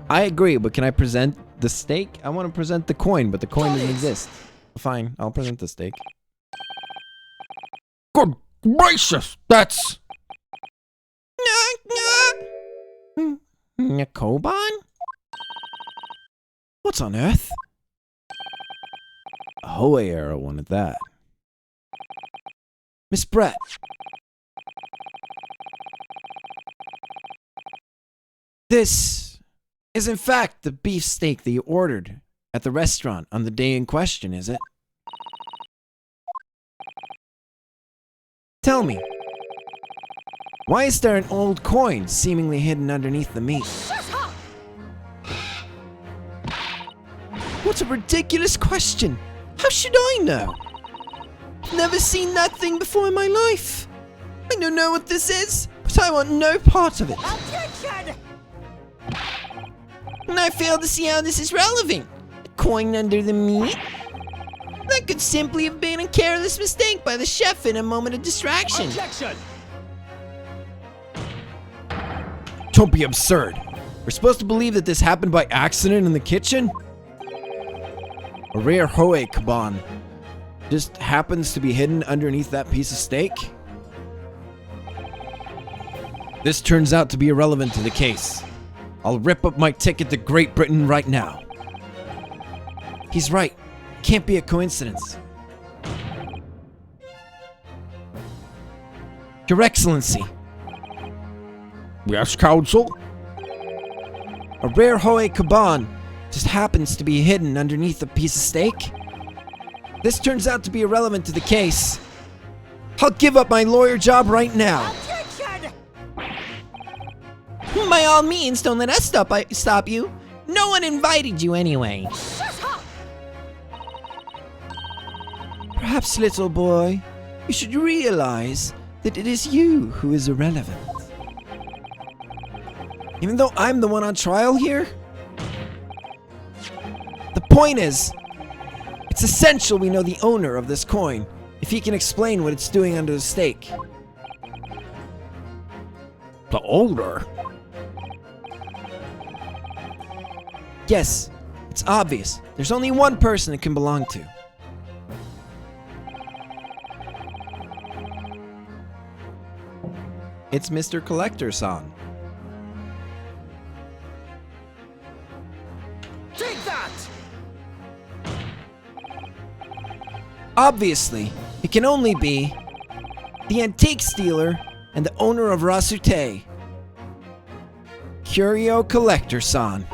I agree, but can I present the steak? I want to present the coin, but the coin doesn't exist. Fine, I'll present the steak. Good gracious, that's... Koban? What's on earth? A Hohe era one at that. Miss Brett. This is in fact the beef steak that you ordered at the restaurant on the day in question, is it? Tell me, why is there an old coin seemingly hidden underneath the meat? What a ridiculous question! How should I know? Never seen that thing before in my life. I don't know what this is, but I want no part of it. Objection! And I fail to see how this is relevant. A coin under the meat? That could simply have been a careless mistake by the chef in a moment of distraction. Objection! Don't be absurd. We're supposed to believe that this happened by accident in the kitchen? A rare Hohe Kaban just happens to be hidden underneath that piece of steak? This turns out to be irrelevant to the case. I'll rip up my ticket to Great Britain right now. He's right. Can't be a coincidence. Your Excellency. Yes, Counsel? A rare Hohe Kaban just happens to be hidden underneath a piece of steak? This turns out to be irrelevant to the case. I'll give up my lawyer job right now. Objection! By all means, don't let us stop you. No one invited you anyway. Perhaps, little boy, you should realize that it is you who is irrelevant. Even though I'm the one on trial here? The point is, it's essential we know the owner of this coin, if he can explain what it's doing under the stake. The older? Yes, it's obvious. There's only one person it can belong to. It's Mr. Collector-san. Take that! Obviously, it can only be the antique stealer and the owner of Rasute. Curio Collector-san.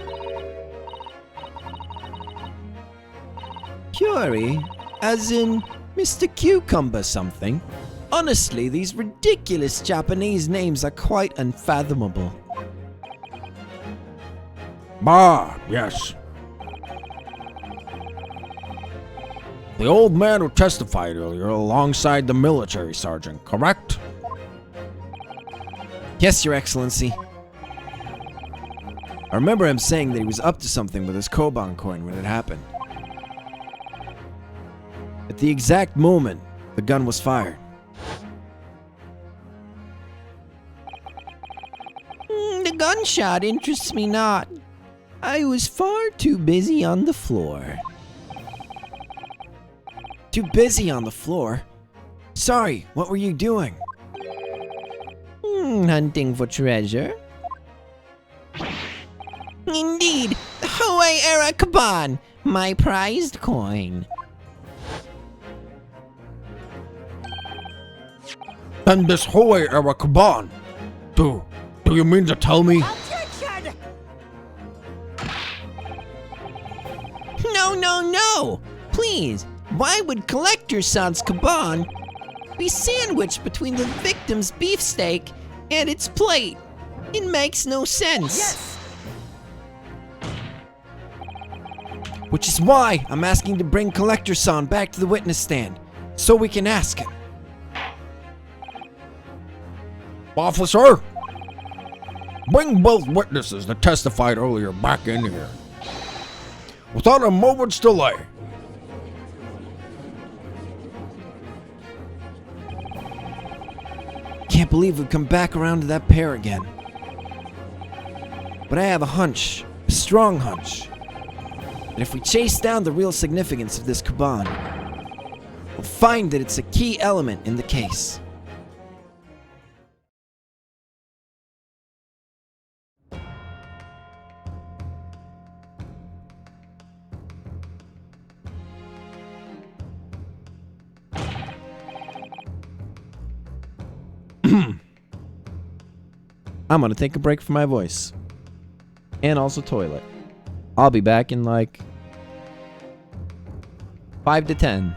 Curie? As in Mr. Cucumber something? Honestly, these ridiculous Japanese names are quite unfathomable. Bah, yes. The old man who testified earlier alongside the military sergeant, correct? Yes, Your Excellency. I remember him saying that he was up to something with his Koban coin when it happened. At the exact moment, the gun was fired. The gunshot interests me not. I was far too busy on the floor. Too busy on the floor? Sorry, what were you doing? Hunting for treasure. Indeed, the Hoei Era Kaban, my prized coin. Then this Hoei Era Kaban. Do you mean to tell me? No! Please, why would Collector San's Kaban be sandwiched between the victim's beefsteak and its plate? It makes no sense. Which is why I'm asking to bring Collector-san back to the witness stand, so we can ask him. Officer, bring both witnesses that testified earlier back in here. Without a moment's delay. Can't believe we've come back around to that pair again. But I have a hunch, a strong hunch, that if we chase down the real significance of this Kaban, we'll find that it's a key element in the case. I'm gonna take a break from my voice. And also toilet. I'll be back in like 5 to 10.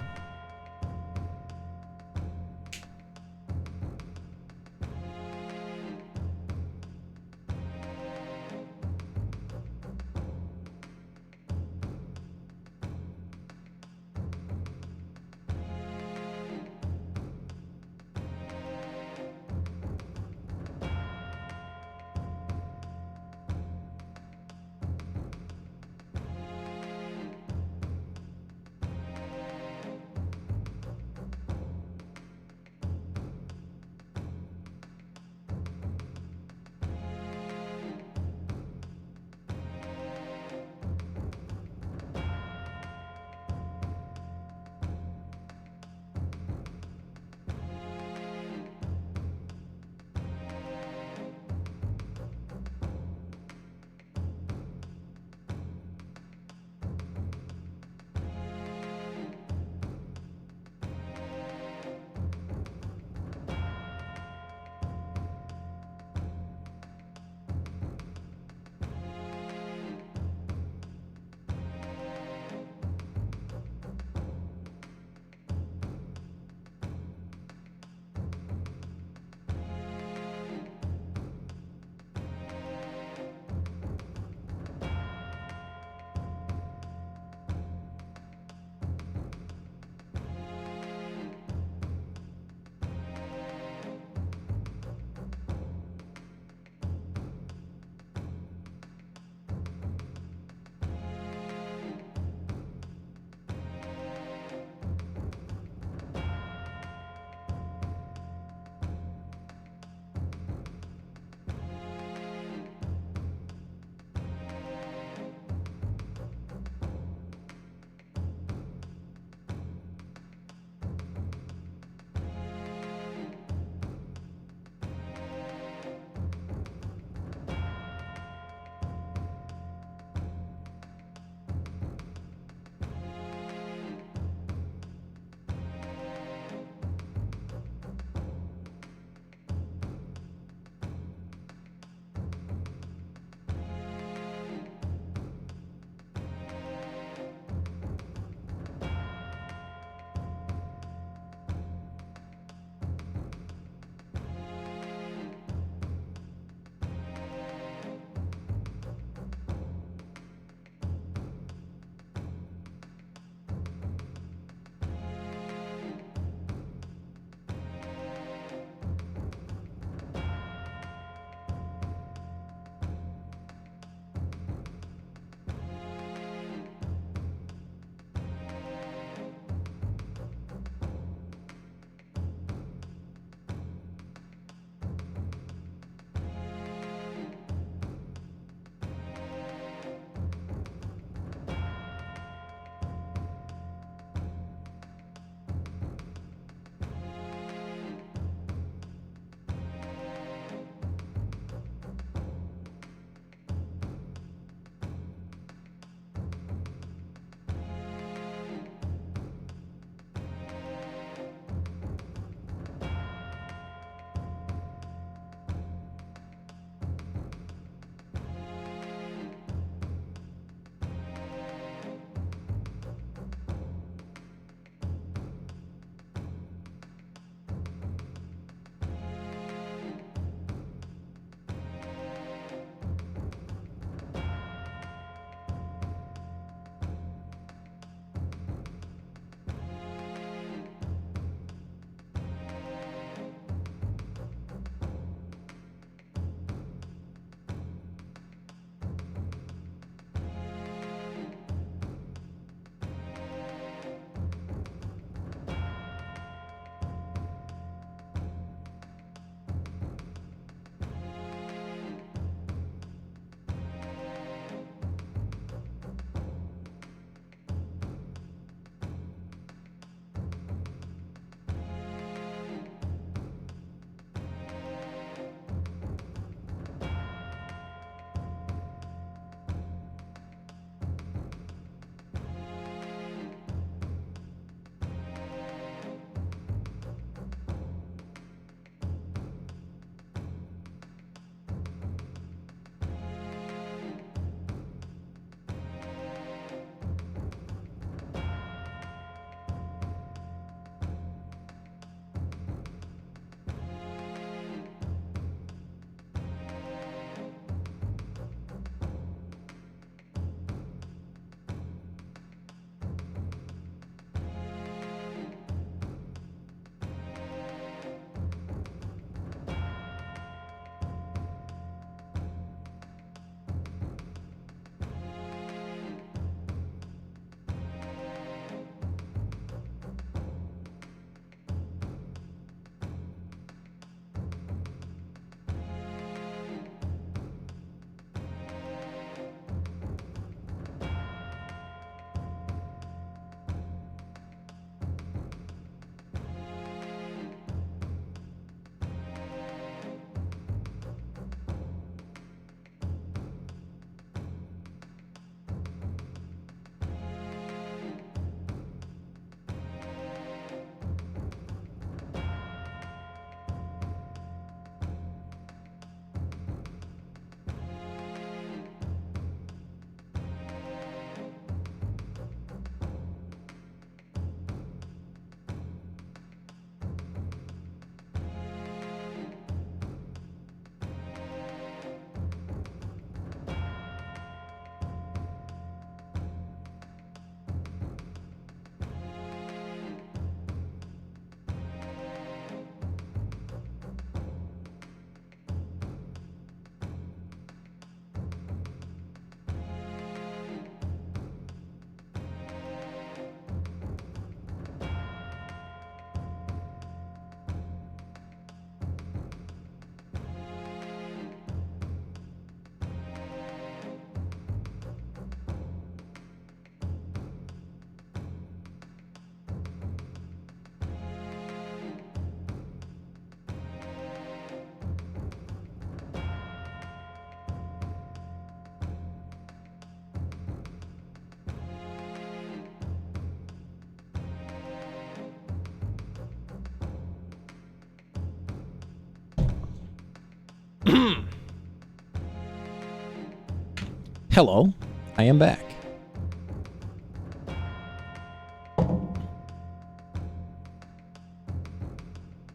Hello, I am back.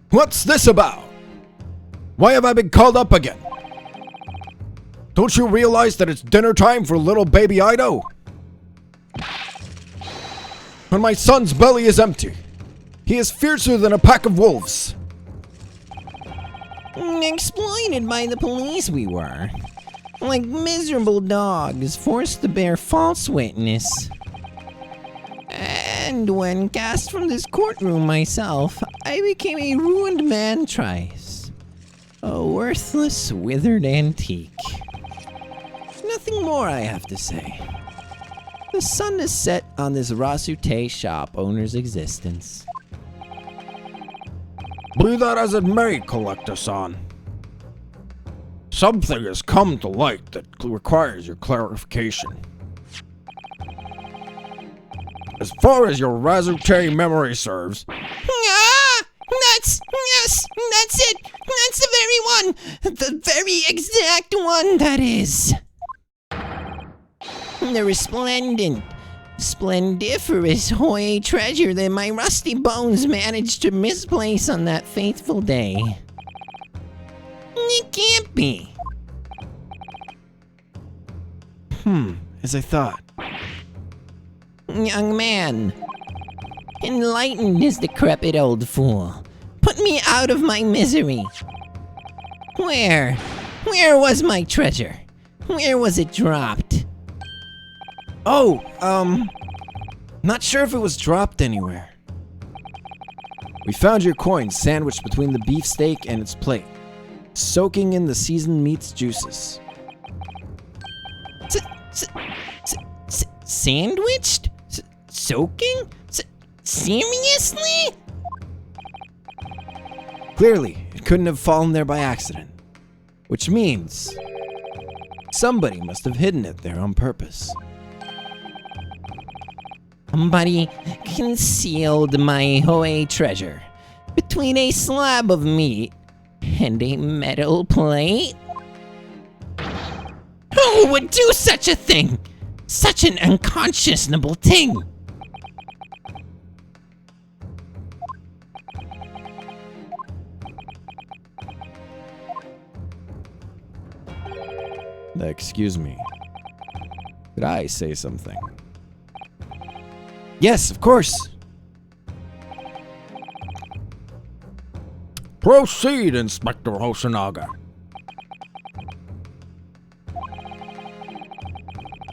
What's this about? Why have I been called up again? Don't you realize that it's dinner time for little baby Ido? And my son's belly is empty. He is fiercer than a pack of wolves. Exploited by the police we were. Like miserable dogs forced to bear false witness. And when cast from this courtroom myself, I became a ruined man thrice. A worthless, withered antique. Nothing more I have to say. The sun is set on this Rasute shop owner's existence. Be that as it may, Collector-san. Something has come to light that requires your clarification. As far as your Razute memory serves, That's it! That's the very one! The very exact one, that is! The resplendent, splendiferous Hoy treasure that my rusty bones managed to misplace on that faithful day. It can't be. As I thought. Young man, enlightened is decrepit old fool. Put me out of my misery. Where was my treasure? Where was it dropped? Oh, not sure if it was dropped anywhere. We found your coin sandwiched between the beefsteak and its plate, soaking in the seasoned meat's juices. Sandwiched? Soaking? Seriously? Clearly, it couldn't have fallen there by accident. Which means somebody must have hidden it there on purpose. Somebody concealed my Hoy treasure between a slab of meat and a metal plate? Who would do such a thing? Such an unconscionable thing! Excuse me. Could I say something? Yes, of course. proceed, Inspector Hoshinaga.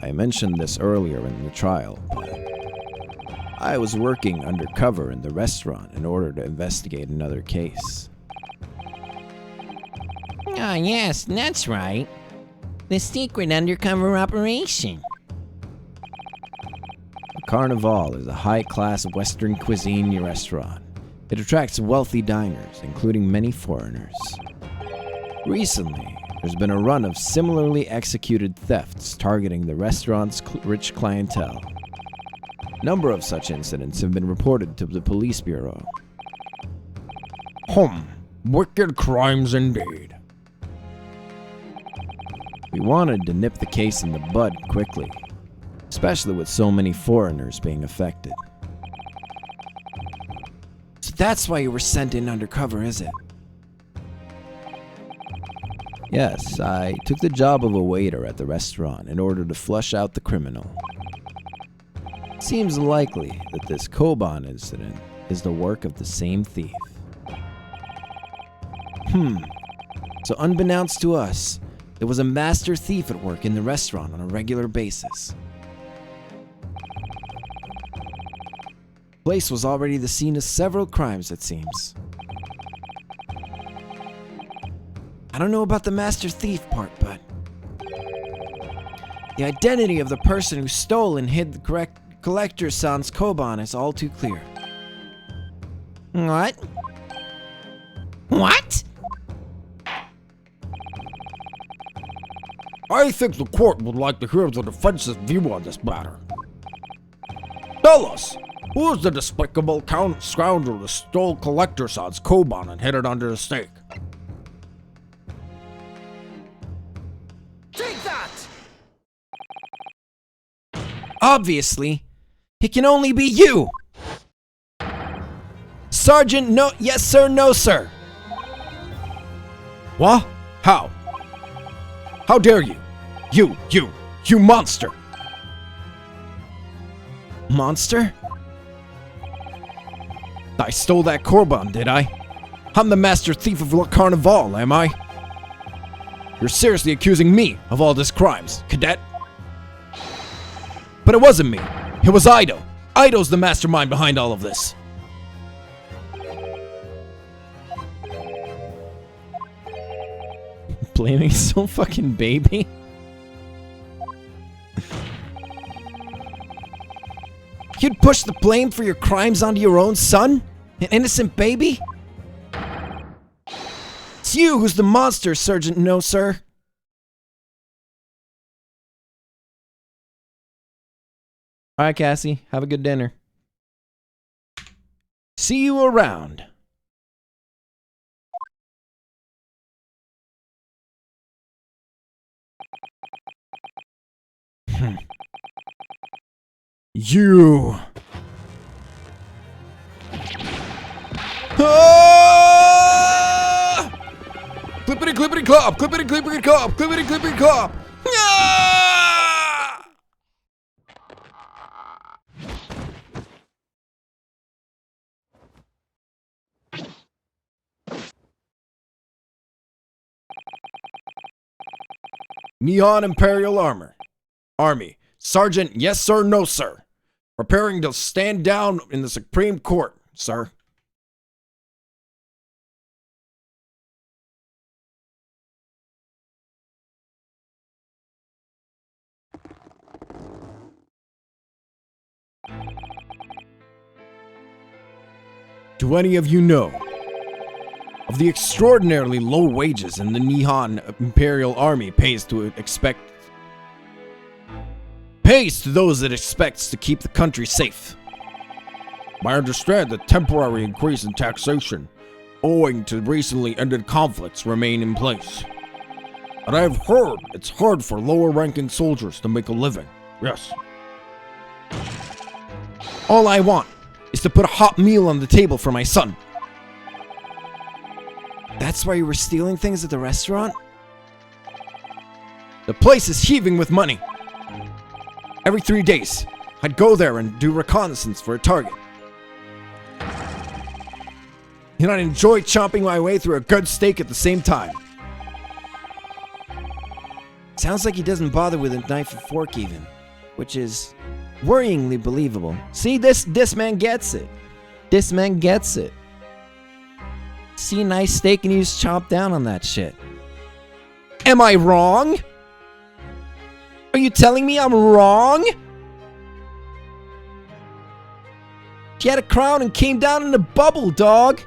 I mentioned this earlier in the trial, but I was working undercover in the restaurant in order to investigate another case. Ah, yes, that's right. The secret undercover operation. The Carnival is a high-class Western cuisine restaurant. It attracts wealthy diners, including many foreigners. Recently, there's been a run of similarly executed thefts targeting the restaurant's rich clientele. A number of such incidents have been reported to the police bureau. Wicked crimes indeed. We wanted to nip the case in the bud quickly, especially with so many foreigners being affected. So that's why you were sent in undercover, is it? Yes, I took the job of a waiter at the restaurant in order to flush out the criminal. It seems likely that this Koban incident is the work of the same thief. So unbeknownst to us, there was a master thief at work in the restaurant on a regular basis. The place was already the scene of several crimes, it seems. I don't know about the master thief part, but the identity of the person who stole and hid the correct collector sans Koban is all too clear. What? What? I think the court would like to hear the defense's view on this matter. Tell us, who is the despicable scoundrel that stole Collector Sans Koban and hid it under the steak? Take that! Obviously, it can only be you. Sergeant, no, yes sir, no sir. What? How? How dare you? You monster! Monster? I stole that Korban, did I? I'm the master thief of Le Carnival, am I? You're seriously accusing me of all these crimes, cadet? But it wasn't me. It was Ido. Ido's the mastermind behind all of this. Blaming his own fucking baby? You'd push the blame for your crimes onto your own son? An innocent baby? It's you who's the monster, Sergeant No Sir. All right, Cassie, have a good dinner. See you around. You. Ah! Clippity clippity clop, clippity clippity clop, clippity clippity clop. Ah! Neon Imperial Army. Sergeant, yes sir, no sir. Preparing to stand down in the Supreme Court, sir. Do any of you know of the extraordinarily low wages in the Nihon Imperial Army pays to those it expects to keep the country safe? I understand the temporary increase in taxation owing to recently ended conflicts remain in place. And I have heard it's hard for lower-ranking soldiers to make a living. Yes. All I want is to put a hot meal on the table for my son. That's why you were stealing things at the restaurant? The place is heaving with money. Every 3 days, I'd go there and do reconnaissance for a target. And I'd enjoy chomping my way through a good steak at the same time. Sounds like he doesn't bother with a knife and fork even, which is worryingly believable. See, this man gets it. This man gets it. See a nice steak and you just chomp down on that shit. Am I wrong? Are you telling me I'm wrong? She had a crown and came down in a bubble, dog.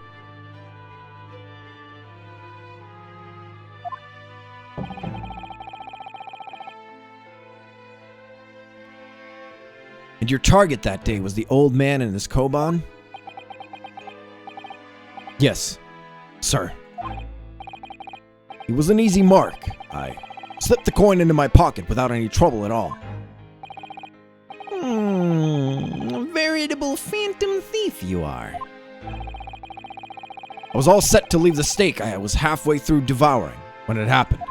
And your target that day was the old man and his Koban? Yes, sir. He was an easy mark. I slipped the coin into my pocket without any trouble at all. A veritable phantom thief you are. I was all set to leave the steak I was halfway through devouring when it happened.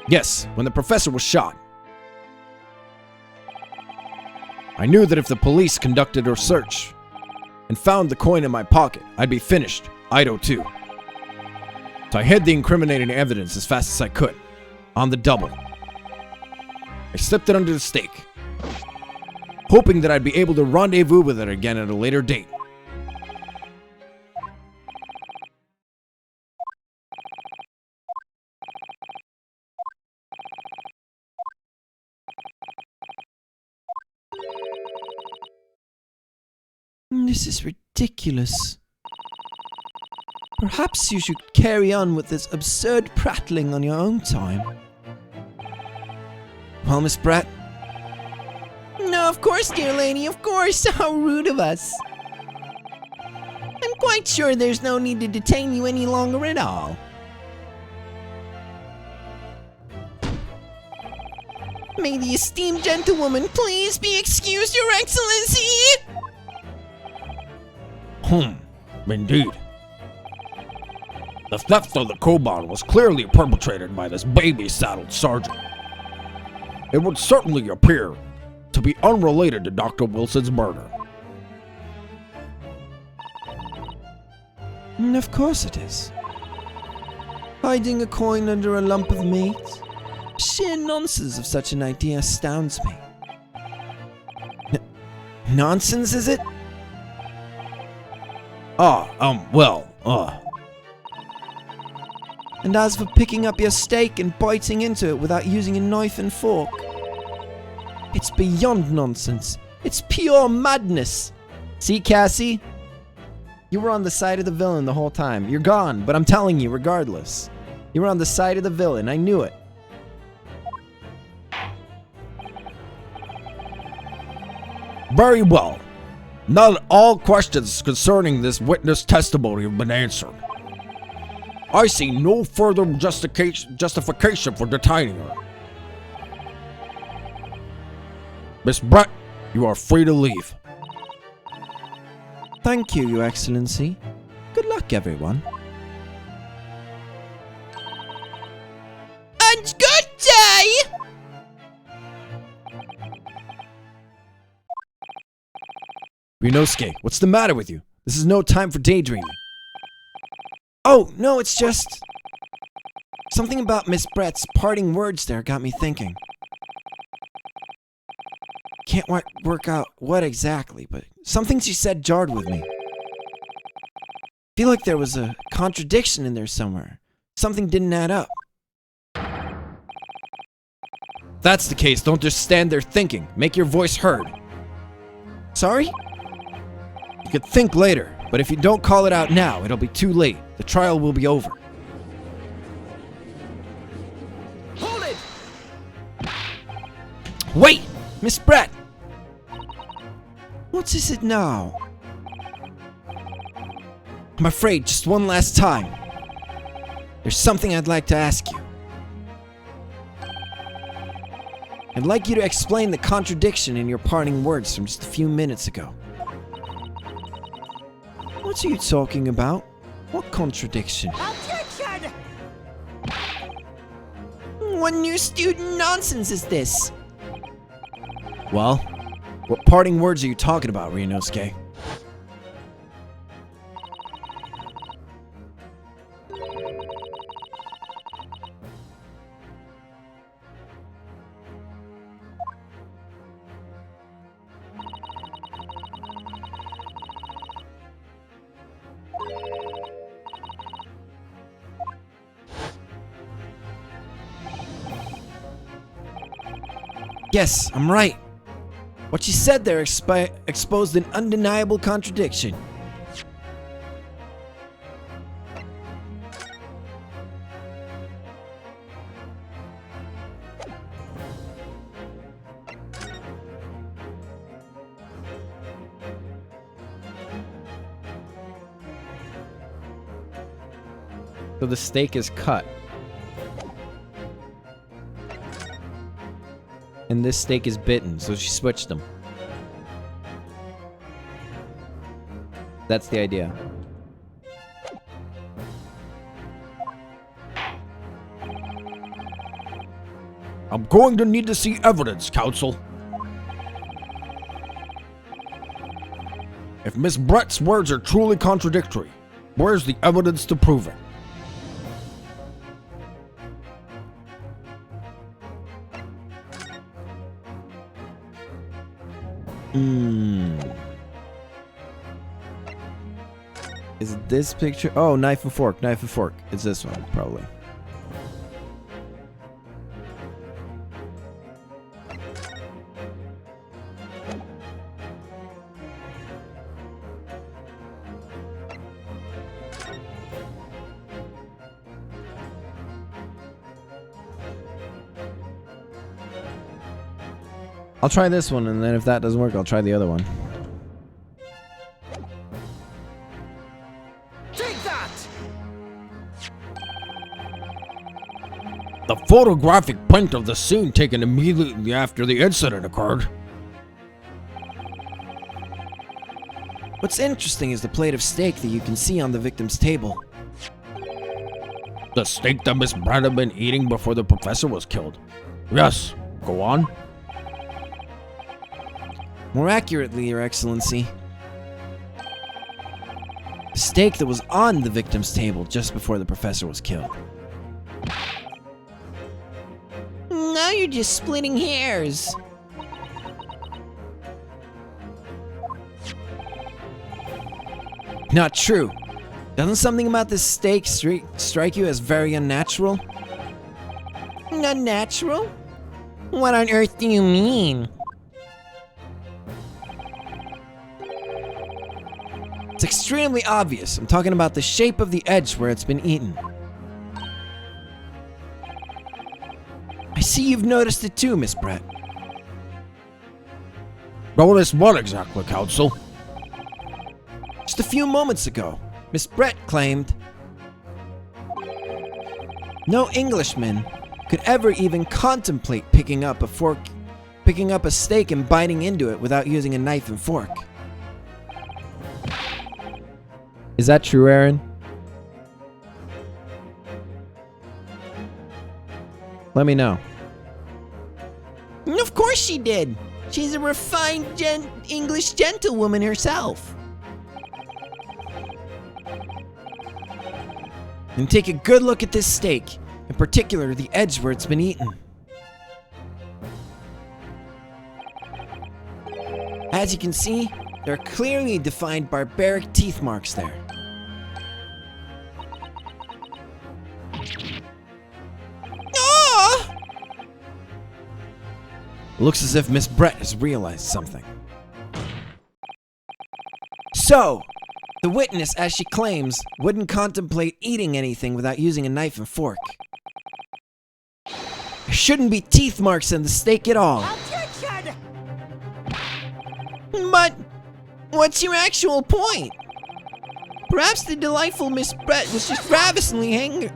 Yes, when the professor was shot. I knew that if the police conducted a search and found the coin in my pocket, I'd be finished. Ido too. So I hid the incriminating evidence as fast as I could. On the double. I slipped it under the steak, hoping that I'd be able to rendezvous with it again at a later date. This is ridiculous. Perhaps you should carry on with this absurd prattling on your own time. Well, Miss Bratt? No, of course, dear lady, of course. How rude of us. I'm quite sure there's no need to detain you any longer at all. May the esteemed gentlewoman please be excused, Your Excellency! Indeed. The theft of the koban was clearly perpetrated by this baby-saddled sergeant. It would certainly appear to be unrelated to Dr. Wilson's murder. Of course it is. Hiding a coin under a lump of meat? Sheer nonsense of such an idea astounds me. Nonsense, is it? And as for picking up your steak and biting into it without using a knife and fork, it's beyond nonsense. It's pure madness. See, Cassie? You were on the side of the villain the whole time. You're gone, but I'm telling you, regardless. You were on the side of the villain. I knew it. Very well. Now that all questions concerning this witness testimony have been answered, I see no further justification for detaining her. Miss Brett, you are free to leave. Thank you, Your Excellency. Good luck, everyone. And good day! Ryunosuke, what's the matter with you? This is no time for daydreaming. Oh, no, it's just... something about Miss Brett's parting words there got me thinking. Can't work out what exactly, but something she said jarred with me. Feel like there was a contradiction in there somewhere. Something didn't add up. If that's the case, don't just stand there thinking. Make your voice heard. Sorry? You could think later, but if you don't call it out now, it'll be too late. The trial will be over. Hold it! Wait! Miss Brett! What is it now? I'm afraid, just one last time. There's something I'd like to ask you. I'd like you to explain the contradiction in your parting words from just a few minutes ago. What are you talking about? What contradiction? Objection! What new student nonsense is this? Well, what parting words are you talking about, Ryunosuke? Yes, I'm right. What you said there exposed an undeniable contradiction. So the steak is cut. And this steak is bitten, so she switched them. That's the idea. I'm going to need to see evidence, Counsel. If Miss Brett's words are truly contradictory, where's the evidence to prove it? Is this picture? Oh, knife and fork, knife and fork. It's this one, probably. I'll try this one, and then if that doesn't work, I'll try the other one. Take that! The photographic print of the scene taken immediately after the incident occurred. What's interesting is the plate of steak that you can see on the victim's table. The steak that Miss Brett had been eating before the professor was killed. Yes, go on. More accurately, Your Excellency, the steak that was on the victim's table just before the professor was killed. Now you're just splitting hairs. Not true. Doesn't something about this steak strike you as very unnatural? Unnatural? What on earth do you mean? It's extremely obvious. I'm talking about the shape of the edge where it's been eaten. I see you've noticed it too, Miss Brett. Notice what exactly, Counsel? Just a few moments ago, Miss Brett claimed no Englishman could ever even contemplate picking up a steak and biting into it without using a knife and fork. Is that true, Aaron? Let me know. Of course she did. She's a refined English gentlewoman herself. And take a good look at this steak, in particular the edge where it's been eaten. As you can see, there are clearly defined barbaric teeth marks there. Ah! Looks as if Miss Brett has realized something. So, the witness, as she claims, wouldn't contemplate eating anything without using a knife and fork. There shouldn't be teeth marks in the steak at all. But what's your actual point? Perhaps the delightful Miss Brett was just ravenously hungry.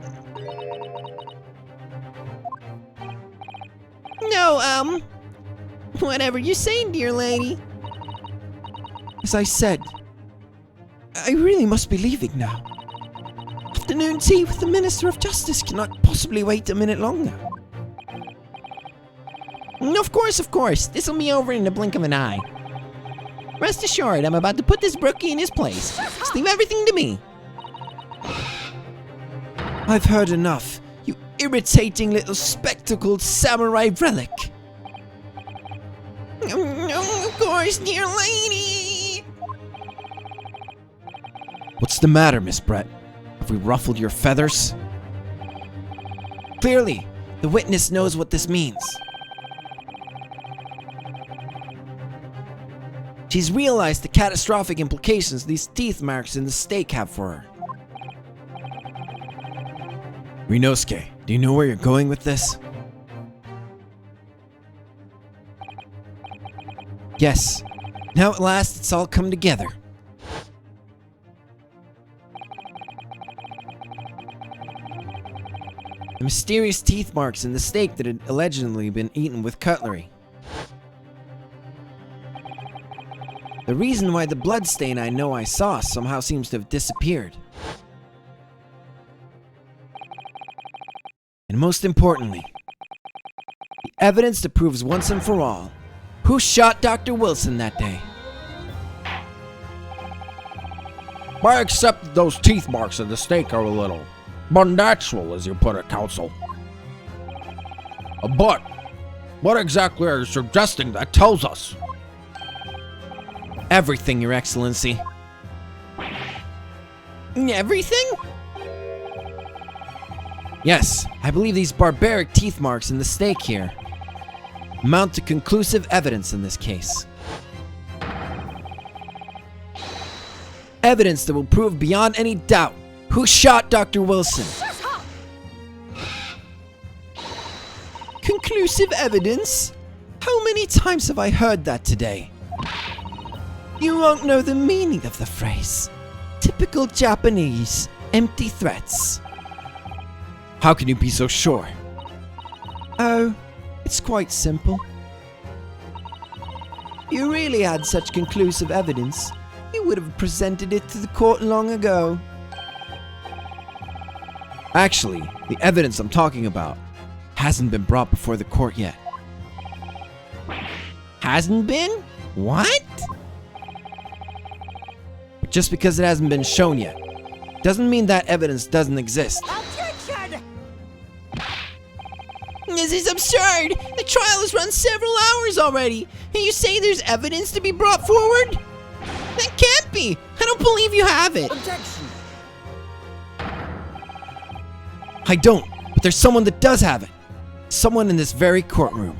No, whatever you're saying, dear lady. As I said, I really must be leaving now. Afternoon tea with the Minister of Justice cannot possibly wait a minute longer. Of course. This'll be over in the blink of an eye. Rest assured, I'm about to put this brookie in his place. Just leave everything to me. I've heard enough, you irritating little spectacled samurai relic. Of course, dear lady. What's the matter, Miss Brett? Have we ruffled your feathers? Clearly, the witness knows what this means. She's realized the catastrophic implications these teeth marks in the steak have for her. Ryunosuke, do you know where you're going with this? Yes. Now at last it's all come together. The mysterious teeth marks in the steak that had allegedly been eaten with cutlery. The reason why the bloodstain I know I saw somehow seems to have disappeared. And most importantly, the evidence that proves once and for all who shot Dr. Wilson that day. I accept that those teeth marks in the steak are a little unnatural, as you put it, Counsel. But what exactly are you suggesting that tells us? Everything, Your Excellency. Everything? Yes, I believe these barbaric teeth marks in the steak here amount to conclusive evidence in this case. Evidence that will prove beyond any doubt who shot Dr. Wilson. Conclusive evidence? How many times have I heard that today? You won't know the meaning of the phrase. Typical Japanese, empty threats. How can you be so sure? Oh, it's quite simple. If you really had such conclusive evidence, you would have presented it to the court long ago. Actually, the evidence I'm talking about hasn't been brought before the court yet. Hasn't been? What? But just because it hasn't been shown yet, doesn't mean that evidence doesn't exist. This is absurd! The trial has run several hours already, and you say there's evidence to be brought forward? That can't be! I don't believe you have it! I don't, but there's someone that does have it. Someone in this very courtroom.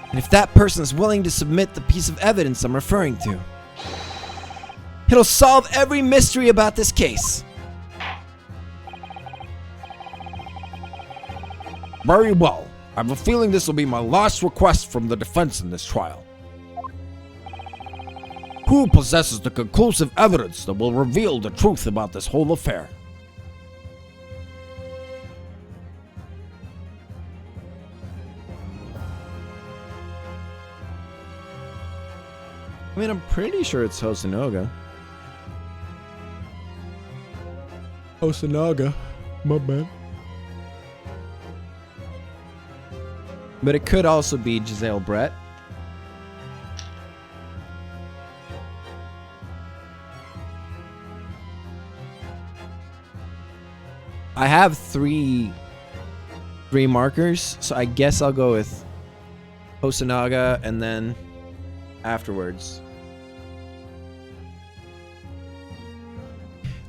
And if that person is willing to submit the piece of evidence I'm referring to, it'll solve every mystery about this case. Very well. I have a feeling this will be my last request from the defense in this trial. Who possesses the conclusive evidence that will reveal the truth about this whole affair? I mean, I'm pretty sure it's Hosonaga. Hosonaga, my man. But it could also be Giselle Brett. I have three markers, so I guess I'll go with Hosonaga and then afterwards.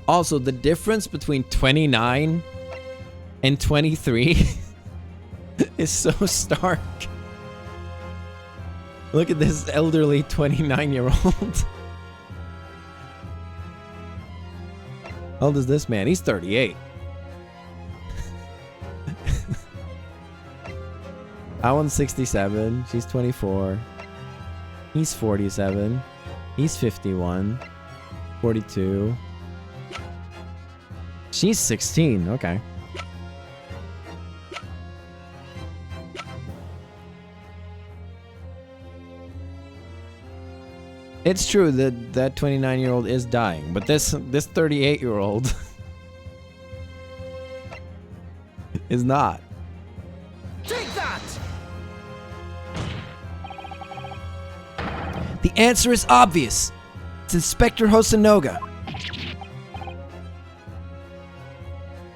Also, the difference between 29 and 23 is so stark. Look at this elderly 29-year-old. How old is this man? He's 38. That one's 67. She's 24. He's 47. He's 51. 42. She's 16. Okay. It's true that that 29-year-old is dying, but this 38-year-old is not. Take that! The answer is obvious. It's Inspector Hosonaga.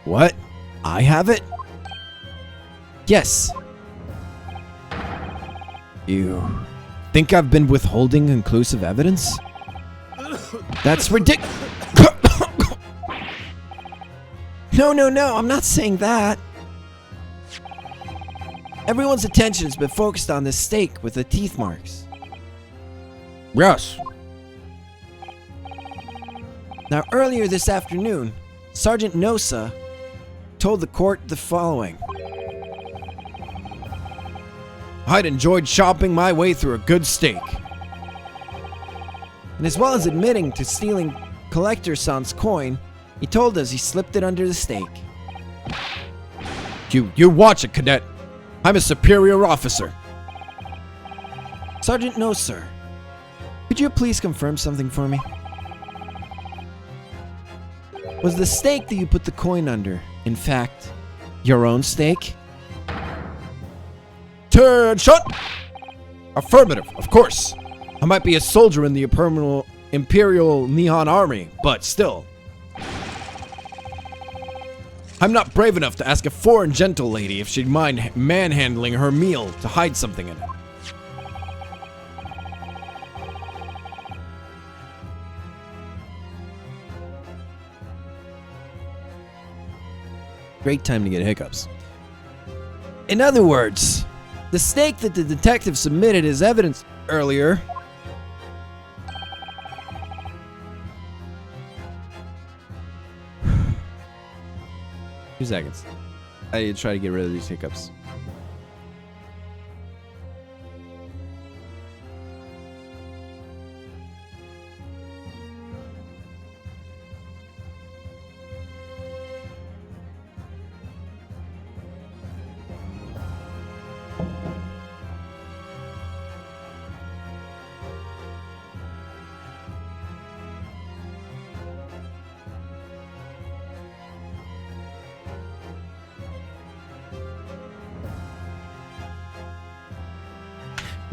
What? I have it? Yes. You think I've been withholding conclusive evidence? That's ridiculous. No, I'm not saying that. Everyone's attention has been focused on this stake with the teeth marks. Yes. Now, earlier this afternoon, Sergeant Nosa told the court the following. I'd enjoyed shopping my way through a good steak. And as well as admitting to stealing Collector San's coin, he told us he slipped it under the steak. You watch it, cadet. I'm a superior officer. Sergeant Nosa, could you please confirm something for me? Was the stake that you put the coin under, in fact, your own stake? Attention! Affirmative, of course. I might be a soldier in the Imperial Nihon Army, but still. I'm not brave enough to ask a foreign gentle lady if she'd mind manhandling her meal to hide something in it. Great time to get hiccups. In other words, the stake that the detective submitted as evidence earlier Two seconds. I need to try to get rid of these hiccups.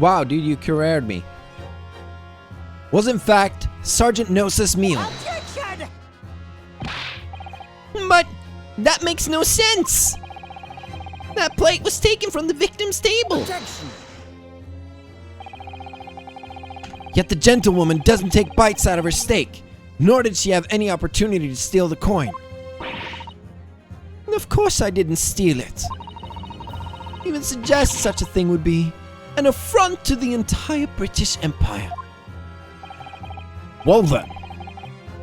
Wow, dude, you careered me. Was in fact Sergeant Gnosis meal. But that makes no sense. That plate was taken from the victim's table. Yet the gentlewoman doesn't take bites out of her steak, nor did she have any opportunity to steal the coin. And of course I didn't steal it. Even suggest such a thing would be an affront to the entire British Empire. Well then,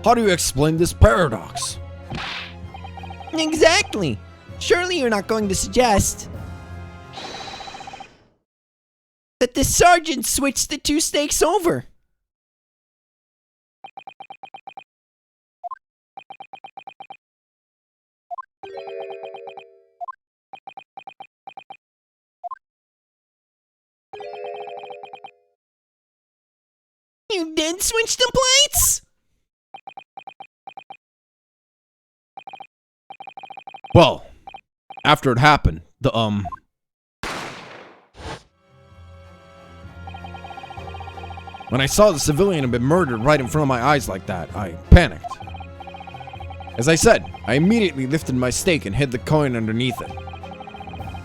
how do you explain this paradox? Exactly. Surely you're not going to suggest that the sergeant switched the two steaks over. You did switch the plates? Well, after it happened, when I saw the civilian had been murdered right in front of my eyes like that, I panicked. As I said, I immediately lifted my steak and hid the coin underneath it.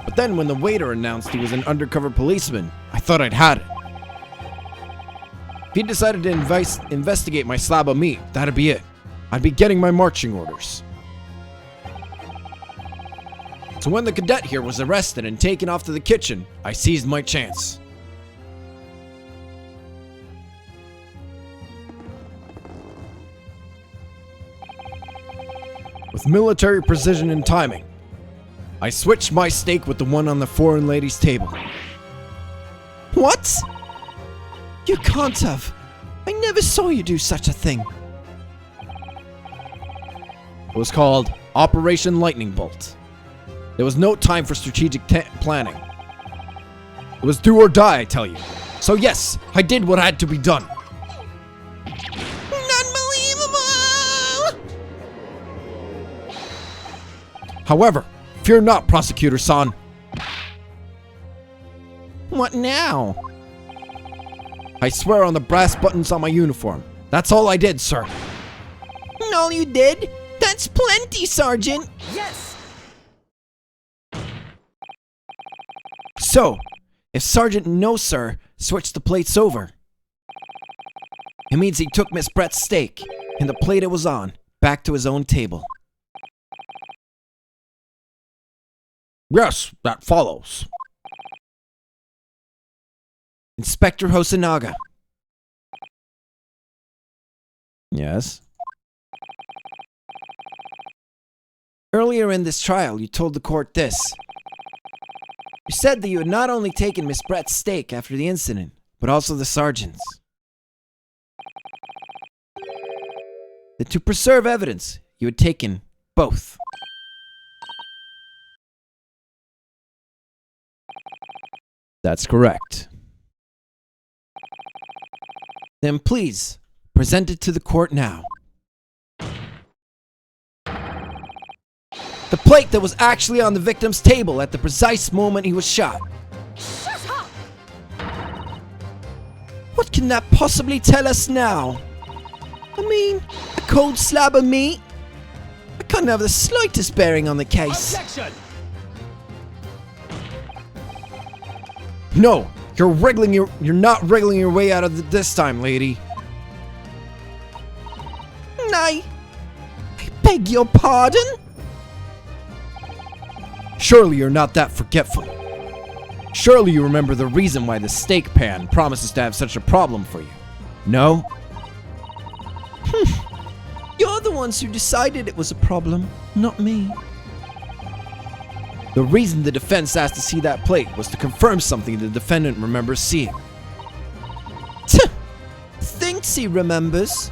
But then when the waiter announced he was an undercover policeman, I thought I'd had it. If he decided to investigate my slab of meat, that'd be it. I'd be getting my marching orders. So when the cadet here was arrested and taken off to the kitchen, I seized my chance. With military precision and timing, I switched my steak with the one on the foreign lady's table. What? You can't have. I never saw you do such a thing. It was called Operation Lightning Bolt. There was no time for strategic planning. It was do or die, I tell you. So yes, I did what had to be done. Unbelievable! However, fear not, Prosecutor-san. What now? I swear on the brass buttons on my uniform. That's all I did, sir. All you did? That's plenty, Sergeant. So, if Sergeant No Sir switched the plates over, it means he took Miss Brett's steak and the plate it was on back to his own table. Yes, that follows. Inspector Hosonaga. Yes. Earlier in this trial, you told the court this. You said that you had not only taken Miss Brett's steak after the incident, but also the sergeant's. That to preserve evidence, you had taken both. That's correct. Then please, present it to the court now. The plate that was actually on the victim's table at the precise moment he was shot. Shut up! What can that possibly tell us now? I mean, a cold slab of meat? I couldn't have the slightest bearing on the case. Objection! No, you're not wriggling your way out of it this time, lady. I beg your pardon? Surely you're not that forgetful. Surely you remember the reason why the steak pan promises to have such a problem for you. No? You're the ones who decided it was a problem, not me. The reason the defense asked to see that plate was to confirm something the defendant remembers seeing. Thinks he remembers.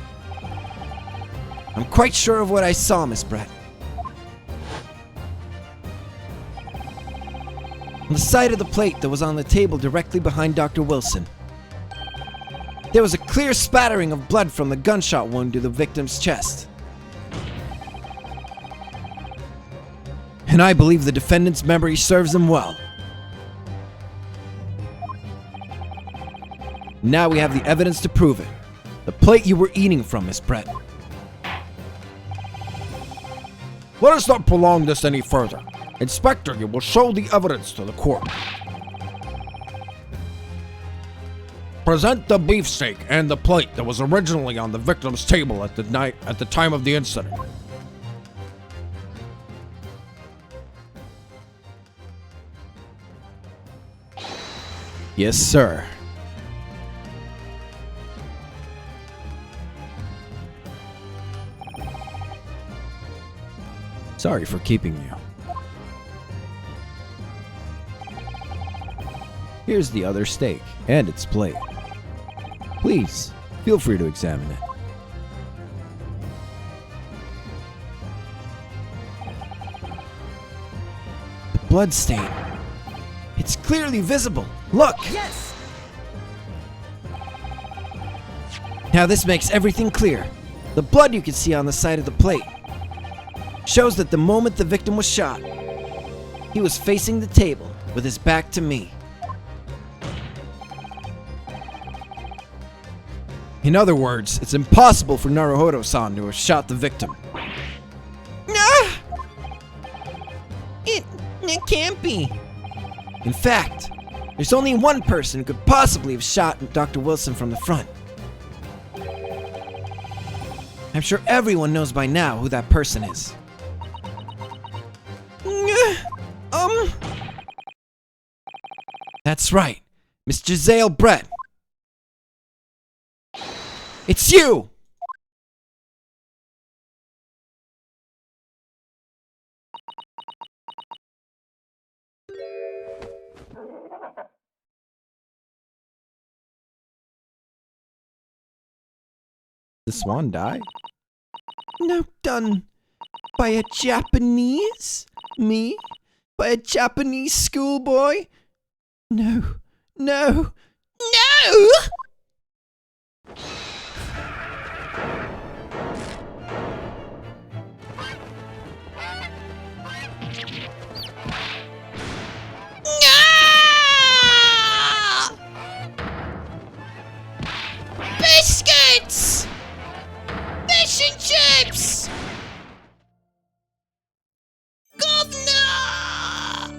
I'm quite sure of what I saw, Miss Brett. On the side of the plate that was on the table directly behind Dr. Wilson, there was a clear spattering of blood from the gunshot wound to the victim's chest. And I believe the defendant's memory serves him well. Now we have the evidence to prove it. The plate you were eating from, Miss Brett. Let us not prolong this any further. Inspector, you will show the evidence to the court. Present the beefsteak and the plate that was originally on the victim's table at the time of the incident. Yes, sir. Sorry for keeping you. Here's the other steak and its plate. Please, feel free to examine it. The blood stain. It's clearly visible. Look! Yes! Now this makes everything clear. The blood you can see on the side of the plate shows that the moment the victim was shot, he was facing the table with his back to me. In other words, it's impossible for Naruhodo-san to have shot the victim. Ah! It can't be. In fact, there's only one person who could possibly have shot Dr. Wilson from the front. I'm sure everyone knows by now who that person is. That's right, Miss Giselle Brett. It's you! The swan die? No, done by a Japanese? Me? By a Japanese schoolboy? No, no. No! Ah! Biscuits! Fish and chips! Governor!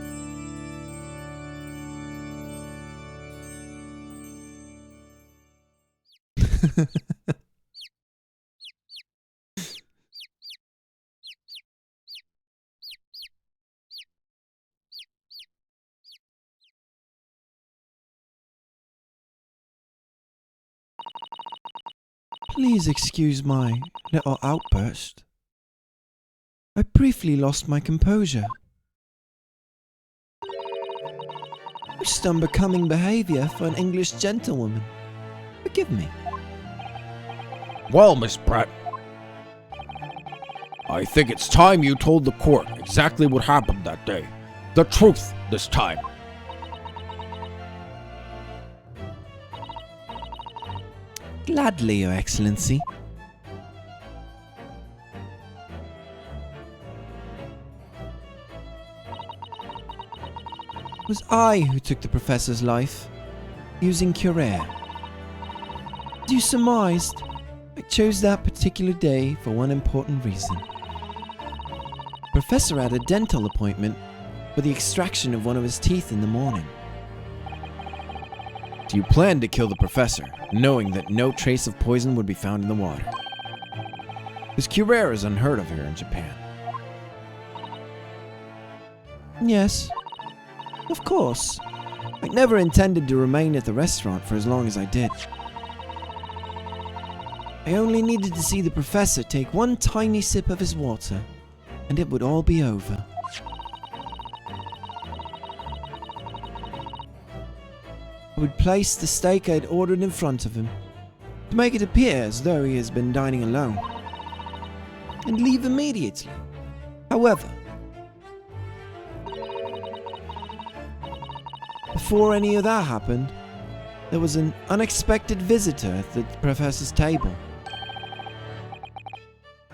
Please excuse my little outburst. I briefly lost my composure. Most unbecoming behavior for an English gentlewoman. Forgive me. Well, Miss Brett, I think it's time you told the court exactly what happened that day. The truth this time. Gladly, Your Excellency. It was I who took the professor's life, using Curer. As you surmised, I chose that particular day for one important reason. The professor had a dental appointment for the extraction of one of his teeth in the morning. Do you plan to kill the professor, knowing that no trace of poison would be found in the water? Because Curer is unheard of here in Japan. Yes, of course. I never intended to remain at the restaurant for as long as I did. I only needed to see the professor take one tiny sip of his water, and it would all be over. I would place the steak I had ordered in front of him, to make it appear as though he has been dining alone, and leave immediately. However, before any of that happened, there was an unexpected visitor at the professor's table.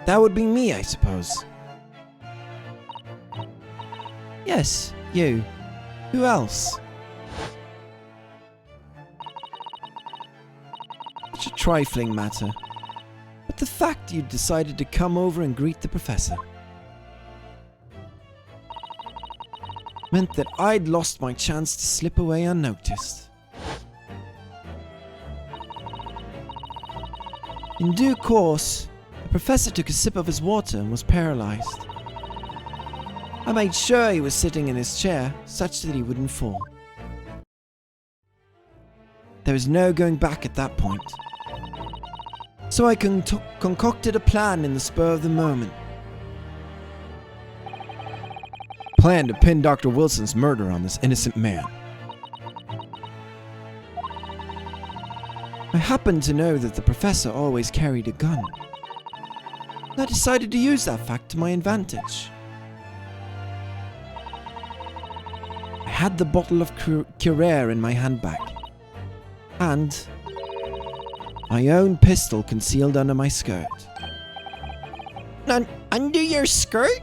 That would be me, I suppose. Yes, you. Who else? trifling matter, but the fact you decided to come over and greet the professor meant that I'd lost my chance to slip away unnoticed. In due course, the professor took a sip of his water and was paralyzed. I made sure he was sitting in his chair such that he wouldn't fall. There was no going back at that point. So I concocted a plan in the spur of the moment. Plan to pin Dr. Wilson's murder on this innocent man. I happened to know that the professor always carried a gun. I decided to use that fact to my advantage. I had the bottle of Curare in my handbag, and my own pistol concealed under my skirt. Under your skirt?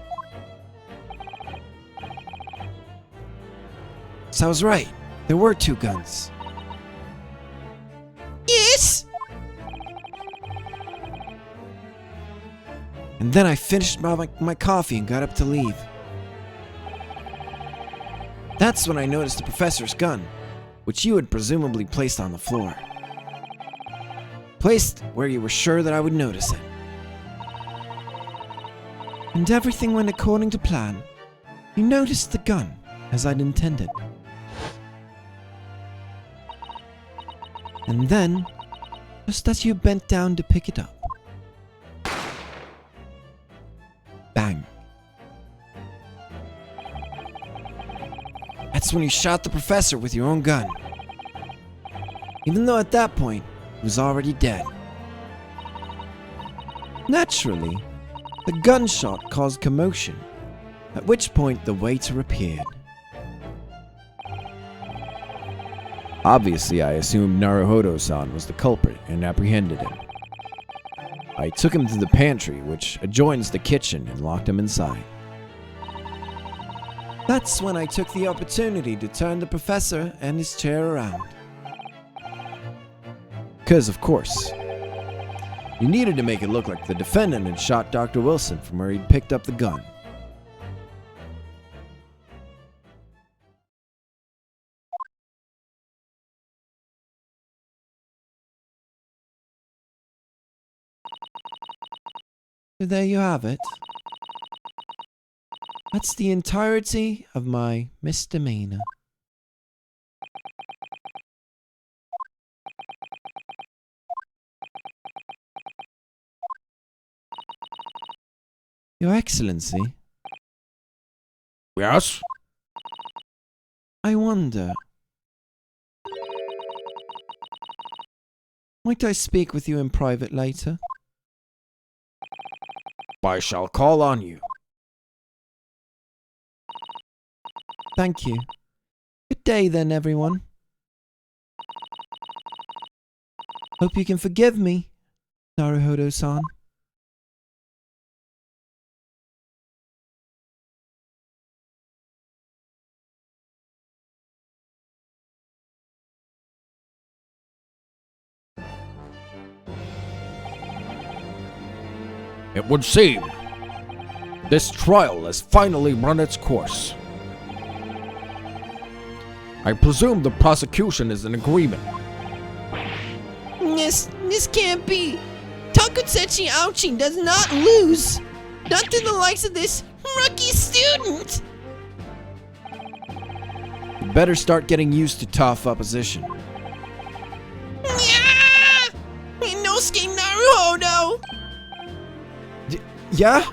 So I was right. There were two guns. Yes! And then I finished my coffee and got up to leave. That's when I noticed the professor's gun, which you had presumably placed on the floor. Placed where you were sure that I would notice it. And everything went according to plan. You noticed the gun, as I'd intended. And then, just as you bent down to pick it up, bang. That's when you shot the professor with your own gun. Even though at that point, he was already dead. Naturally, the gunshot caused commotion, at which point the waiter appeared. Obviously, I assumed Naruhodo-san was the culprit and apprehended him. I took him to the pantry, which adjoins the kitchen, and locked him inside. That's when I took the opportunity to turn the professor and his chair around. Because, of course, you needed to make it look like the defendant had shot Dr. Wilson from where he'd picked up the gun. So there you have it. That's the entirety of my misdemeanor. Your Excellency, Yes? I wonder, might I speak with you in private later? I shall call on you. Thank you. Good day then, everyone. Hope you can forgive me, Naruhodo-san. It would seem this trial has finally run its course. I presume the prosecution is in agreement. This can't be. Takutsuchi Ouchi does not lose. Not to the likes of this rookie student. You better start getting used to tough opposition. Yeah! Inosuke Naruhodo! Yeah?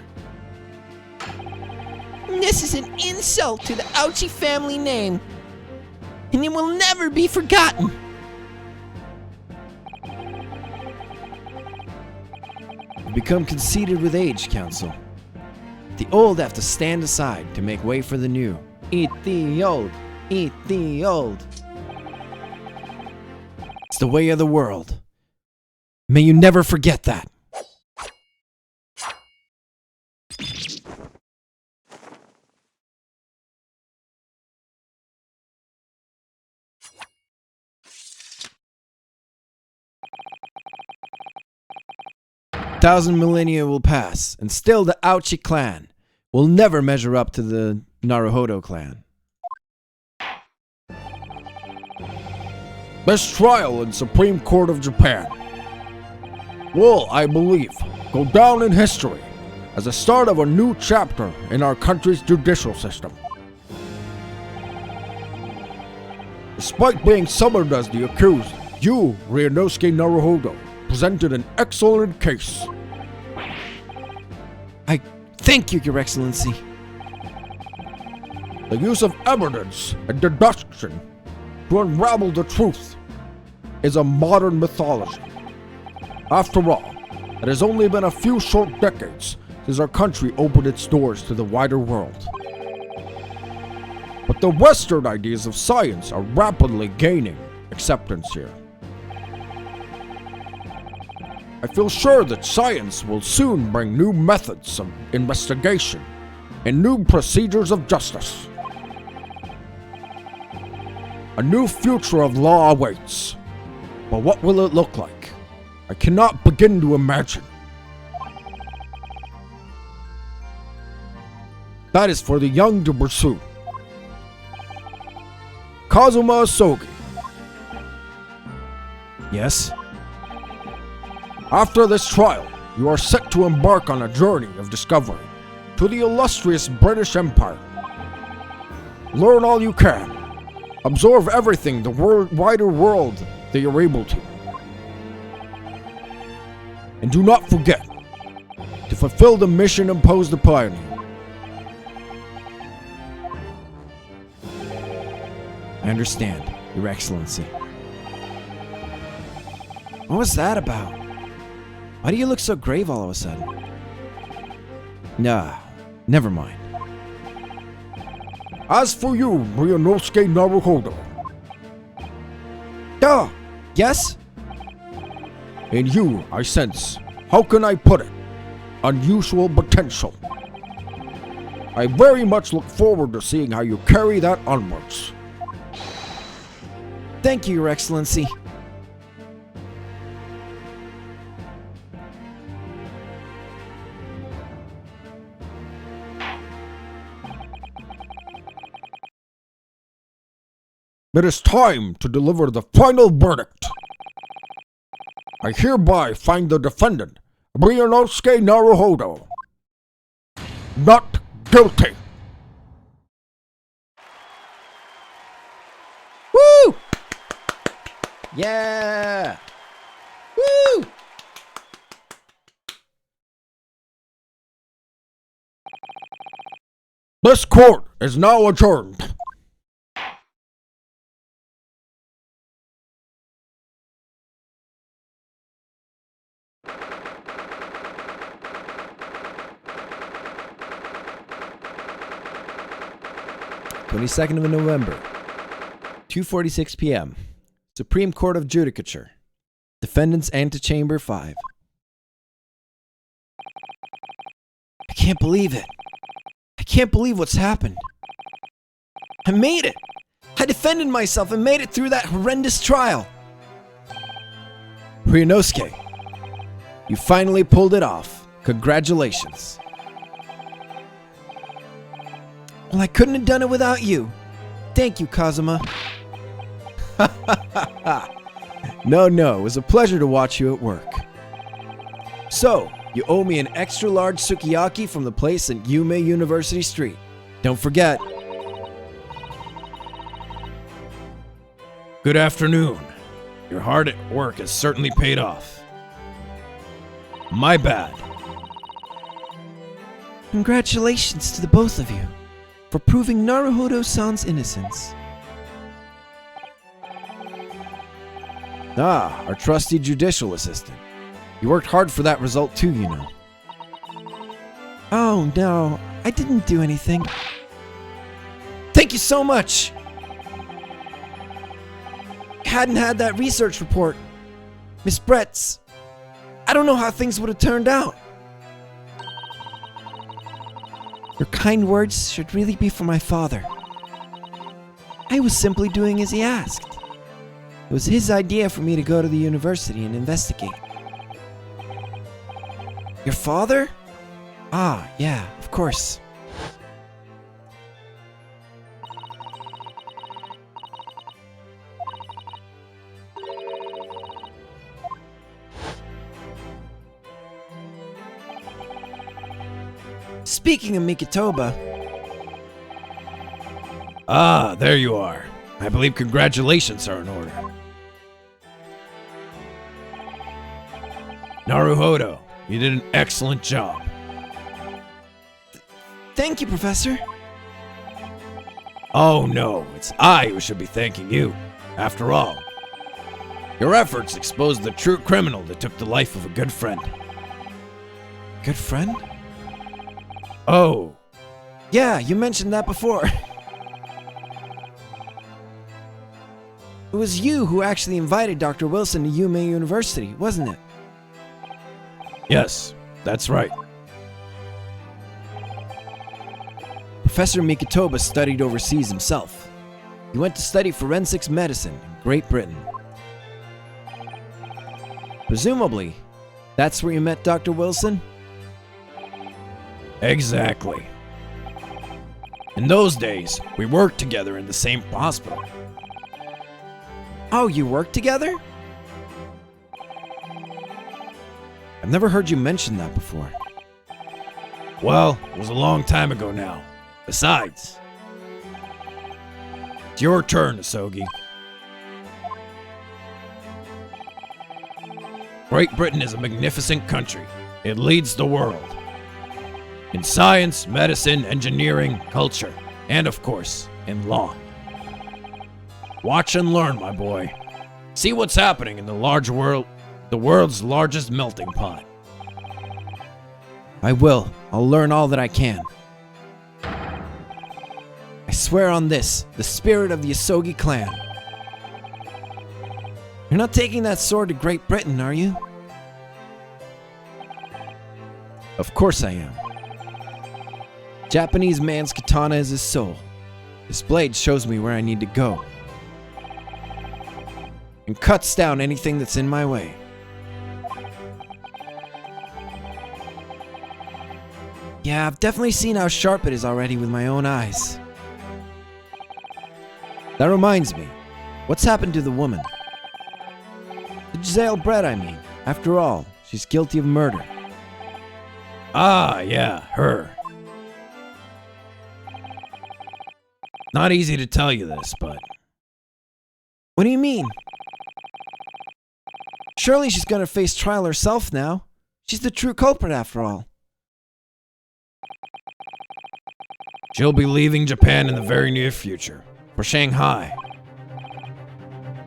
This is an insult to the Ouchi family name, and it will never be forgotten. You become conceited with age, Council. The old have to stand aside to make way for the new. Eat the old. Eat the old. It's the way of the world. May you never forget that. 1,000 millennia will pass, and still the Aochi clan will never measure up to the Naruhodo clan. This trial in Supreme Court of Japan will, I believe, go down in history as the start of a new chapter in our country's judicial system. Despite being summoned as the accused, you, Ryunosuke Naruhodo, presented an excellent case. I thank you, Your Excellency. The use of evidence and deduction to unravel the truth is a modern mythology. After all, it has only been a few short decades since our country opened its doors to the wider world. But the Western ideas of science are rapidly gaining acceptance here. I feel sure that science will soon bring new methods of investigation and new procedures of justice. A new future of law awaits. But what will it look like? I cannot begin to imagine. That is for the young to pursue. Kazuma Asogi. Yes? After this trial, you are set to embark on a journey of discovery to the illustrious British Empire. Learn all you can. Absorb everything the wider world that you're able to. And do not forget to fulfill the mission imposed upon you. I understand, Your Excellency. What was that about? Why do you look so grave all of a sudden? Nah, never mind. As for you, Ryunosuke Naruhodo, Oh, yes? in you I sense, how can I put it, unusual potential. I very much look forward to seeing how you carry that onwards. Thank you, Your Excellency. It is time to deliver the final verdict. I hereby find the defendant, Ryunosuke Naruhodo, not guilty. Woo! Yeah! Woo! This court is now adjourned. (22nd of November, 2:46 p.m. Supreme Court of Judicature. Defendant's Antechamber 5. I can't believe it. I can't believe what's happened. I made it. I defended myself and made it through that horrendous trial. Ryunosuke, you finally pulled it off. Congratulations. Well, I couldn't have done it without you. Thank you, Kazuma. No, it was a pleasure to watch you at work. So, you owe me an extra large sukiyaki from the place in Yume University Street. Don't forget. Good afternoon. Your hard work has certainly paid off. My bad. Congratulations to the both of you for proving Naruhodo-san's innocence. Ah, our trusty judicial assistant. You worked hard for that result too, you know. Oh no, I didn't do anything. Thank you so much! Hadn't had that research report, Miss Bretz, I don't know how things would have turned out. Your kind words should really be for my father. I was simply doing as he asked. It was his idea for me to go to the university and investigate. Your father? Ah, yeah, of course. Speaking of Mikitoba, Ah, there you are. I believe congratulations are in order. Naruhodo, you did an excellent job. thank you, Professor. Oh no, it's I who should be thanking you. After all, your efforts exposed the true criminal that took the life of a good friend. Good friend? Oh, Yeah, you mentioned that before. It was you who actually invited Dr. Wilson to Yume University, wasn't it? yes, that's right. Professor Mikitoba studied overseas himself. He went to study forensics medicine in Great Britain. Presumably, that's where you met Dr. Wilson? Exactly. In those days, we worked together in the same hospital. Oh, you worked together? I've never heard you mention that before. Well, it was a long time ago now. Besides, it's your turn, Asogi. Great Britain is a magnificent country. It leads the world. In science, medicine, engineering, culture, and of course, in law. Watch and learn, my boy. See what's happening in the world's largest melting pot. I will. I'll learn all that I can. I swear on this, the spirit of the Asogi clan. You're not taking that sword to Great Britain, are you? Of course I am. Japanese man's katana is his soul. This blade shows me where I need to go. And cuts down anything that's in my way. Yeah, I've definitely seen how sharp it is already with my own eyes. That reminds me, what's happened to the woman? The Giselle Brett, I mean. After all, she's guilty of murder. Ah, yeah, her. Not easy to tell you this, but What do you mean? Surely she's gonna face trial herself now. She's the true culprit after all. she'll be leaving Japan in the very near future. For Shanghai.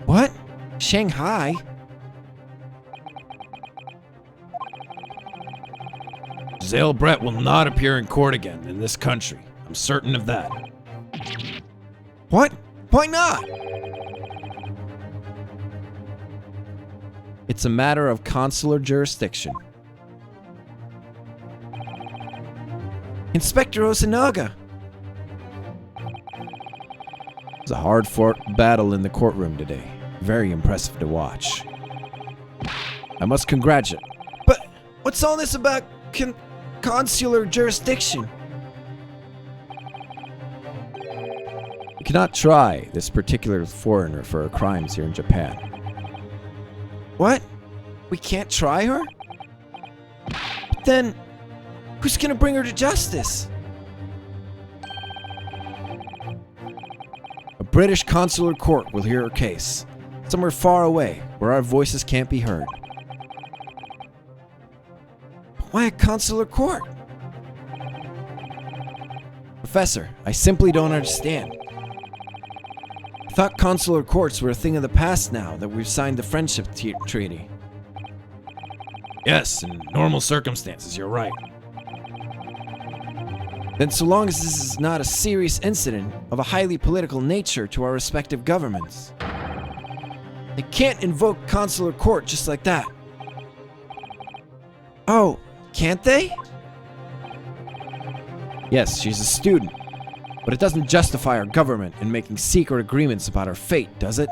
What? Shanghai? Giselle Brett will not appear in court again in this country. I'm certain of that. What? Why not? It's a matter of consular jurisdiction. Inspector Osanaga! It was a hard-fought battle in the courtroom today. Very impressive to watch. I must congratulate. But what's all this about consular jurisdiction? We cannot try this particular foreigner for her crimes here in Japan. What? We can't try her? But then, who's gonna bring her to justice? A British consular court will hear her case, somewhere far away where our voices can't be heard. Why a consular court? Professor, I simply don't understand. I thought consular courts were a thing of the past now that we've signed the friendship treaty. Yes, in normal circumstances, you're right. Then so long as this is not a serious incident of a highly political nature to our respective governments. They can't invoke consular court just like that. Oh, can't they? Yes, she's a student. But it doesn't justify our government in making secret agreements about her fate, does it?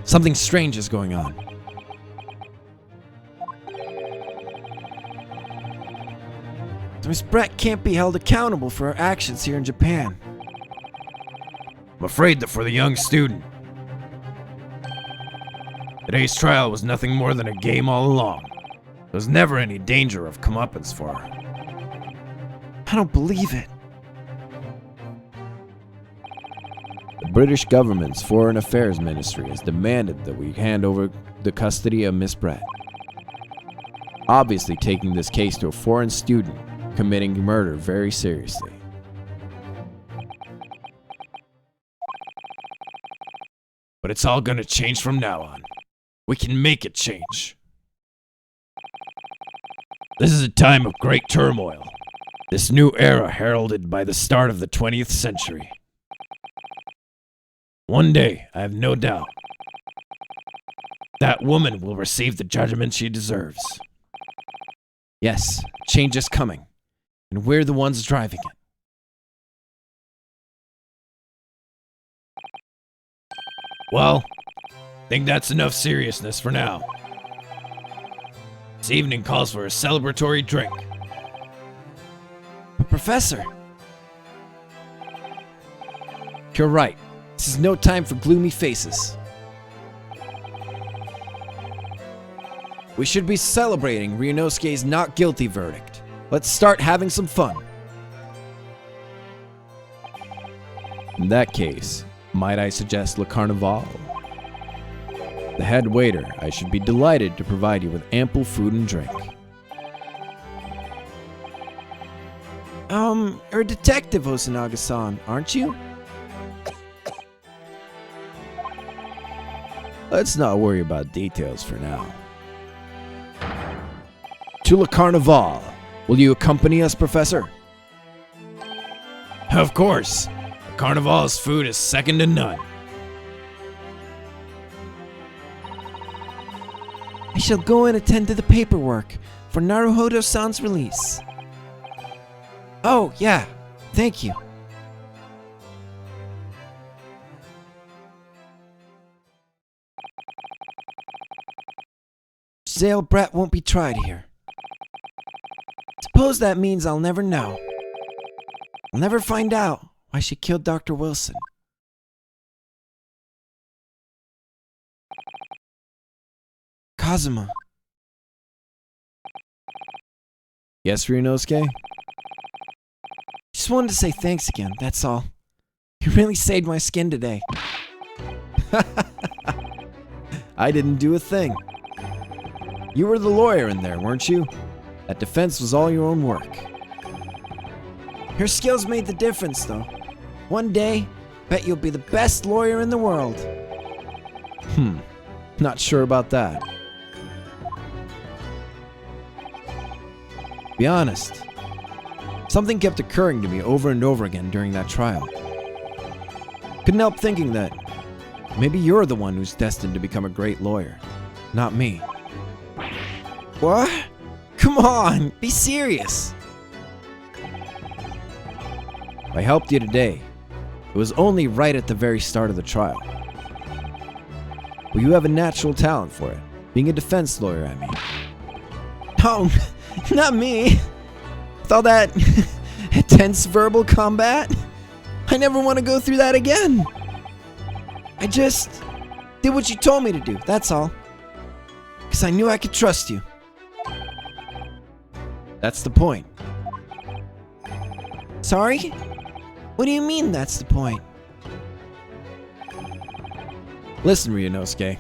Something strange is going on. Miss Brett can't be held accountable for her actions here in Japan. I'm afraid that for the young student, today's trial was nothing more than a game all along. There was never any danger of comeuppance for her. I don't believe it. The British government's Foreign Affairs Ministry has demanded that we hand over the custody of Miss Brett. Obviously taking this case to a foreign student committing murder very seriously. But it's all gonna change from now on. We can make it change. This is a time of great turmoil. This new era heralded by the start of the 20th century. One day, I have no doubt, that woman will receive the judgment she deserves. Yes, change is coming, and we're the ones driving it. Well, I think that's enough seriousness for now. This evening calls for a celebratory drink. But Professor, You're right. This is no time for gloomy faces. We should be celebrating Ryunosuke's not guilty verdict. Let's start having some fun. In that case, might I suggest Le Carnival? The head waiter, I should be delighted to provide you with ample food and drink. you're a detective, Osanaga-san, aren't you? Let's not worry about details for now. To Le Carnival. Will you accompany us, Professor? Of course. Carnival's food is second to none. I shall go and attend to the paperwork for Naruhodo-san's release. Oh, yeah. Thank you. Zale Brett won't be tried here. Suppose that means I'll never know. I'll never find out why she killed Dr. Wilson. Kazuma. Yes, Ryunosuke? Just wanted to say thanks again, that's all. You really saved my skin today. I didn't do a thing. You were the lawyer in there, weren't you? That defense was all your own work. Your skills made the difference, though. One day, bet you'll be the best lawyer in the world. Not sure about that. Be honest. Something kept occurring to me over and over again during that trial. Couldn't help thinking that maybe you're the one who's destined to become a great lawyer, not me. What? Come on, be serious. I helped you today. It was only right at the very start of the trial. Well, you have a natural talent for it. Being a defense lawyer, I mean. Oh, not me. With all that intense verbal combat, I never want to go through that again. I just did what you told me to do, that's all. Because I knew I could trust you. That's the point. Sorry? What do you mean that's the point? Listen, Ryunosuke.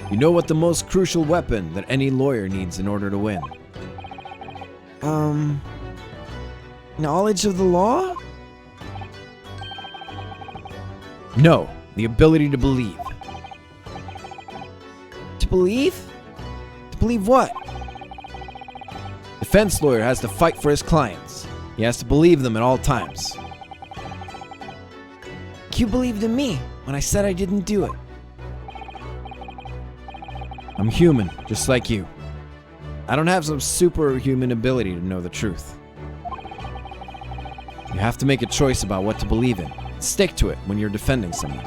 You know what the most crucial weapon that any lawyer needs in order to win? Knowledge of the law? No, the ability to believe. To believe? To believe what? Defense lawyer has to fight for his clients. He has to believe them at all times. You believed in me when I said I didn't do it. I'm human, just like you. I don't have some superhuman ability to know the truth. You have to make a choice about what to believe in. Stick to it when you're defending someone.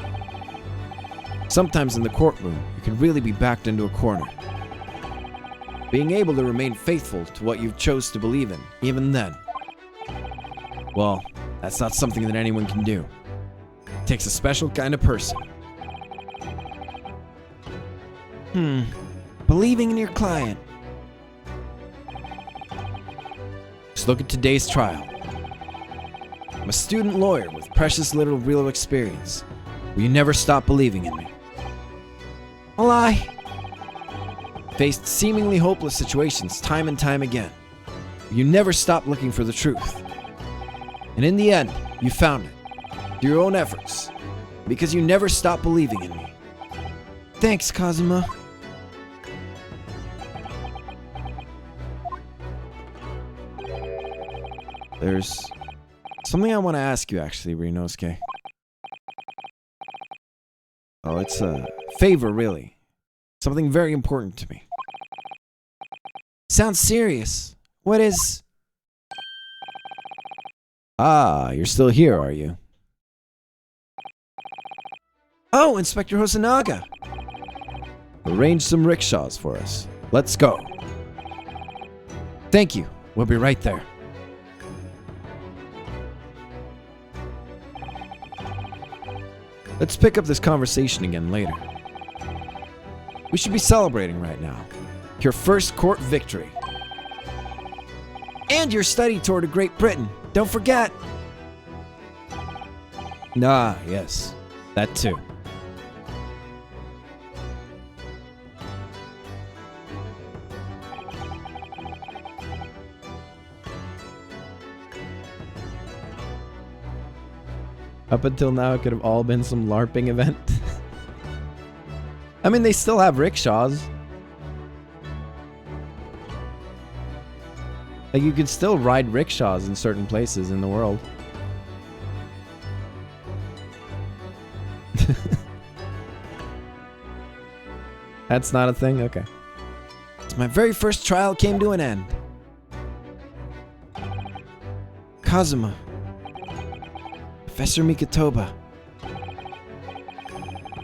Sometimes in the courtroom, you can really be backed into a corner. being able to remain faithful to what you've chose to believe in, even then. Well, that's not something that anyone can do. It takes a special kind of person. Believing in your client. Just look at today's trial. I'm a student lawyer with precious little real experience. Will you never stop believing in me? Well, I Faced seemingly hopeless situations time and time again. You never stopped looking for the truth. And in the end, you found it. Through your own efforts. Because you never stopped believing in me. Thanks, Kazuma. There's something I want to ask you, actually, Ryunosuke. Oh, it's a favor, really. Something very important to me. Sounds serious. What is... Ah, you're still here, are you? Oh, Inspector Hosonaga. Arrange some rickshaws for us. Let's go. Thank you. We'll be right there. Let's pick up this conversation again later. We should be celebrating right now. Your first court victory. And your study tour to Great Britain. Don't forget. Ah, yes. That too. Up until now, it could have all been some LARPing event. I mean, they still have rickshaws. Like, you could still ride rickshaws in certain places in the world. That's not a thing? Okay. My very first trial came to an end. Kazuma. Professor Mikotoba.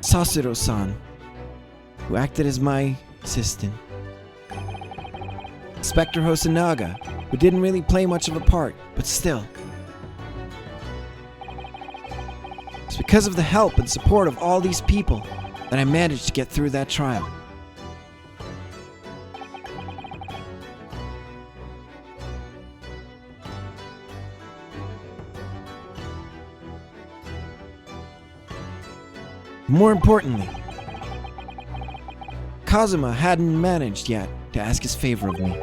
Sasuro-san, who acted as my assistant. Inspector Hosonaga, who didn't really play much of a part, but still. It's because of the help and support of all these people that I managed to get through that trial. More importantly, Kazuma hadn't managed yet to ask his favor of me.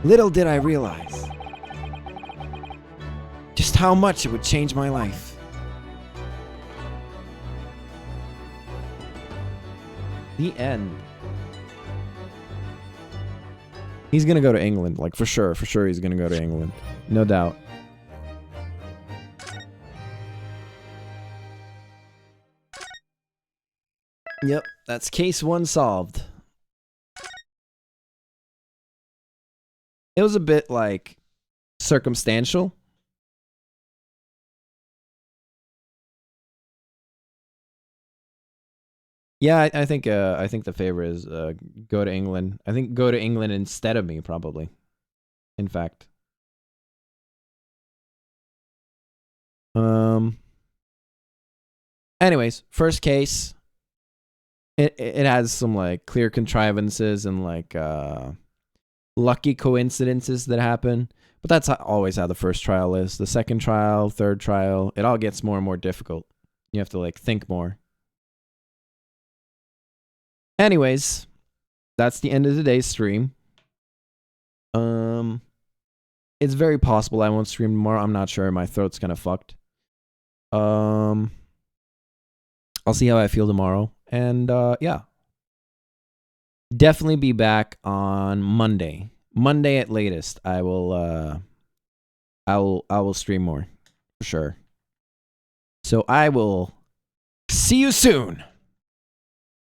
Little did I realize just how much it would change my life. The end. He's gonna go to England, like for sure he's gonna go to England. No doubt. Yep, that's case 1 solved. It was a bit like circumstantial. Yeah, I think the favor is go to England. I think go to England instead of me, probably. In fact. Anyways, first case. It has some like clear contrivances and like lucky coincidences that happen. But that's always how the first trial is. The second trial, third trial, it all gets more and more difficult. You have to like think more. Anyways, that's the end of today's stream. It's very possible I won't stream tomorrow. I'm not sure. My throat's kind of fucked. I'll see how I feel tomorrow. And yeah. Definitely be back on Monday. Monday at latest. I will stream more for sure. So I will see you soon.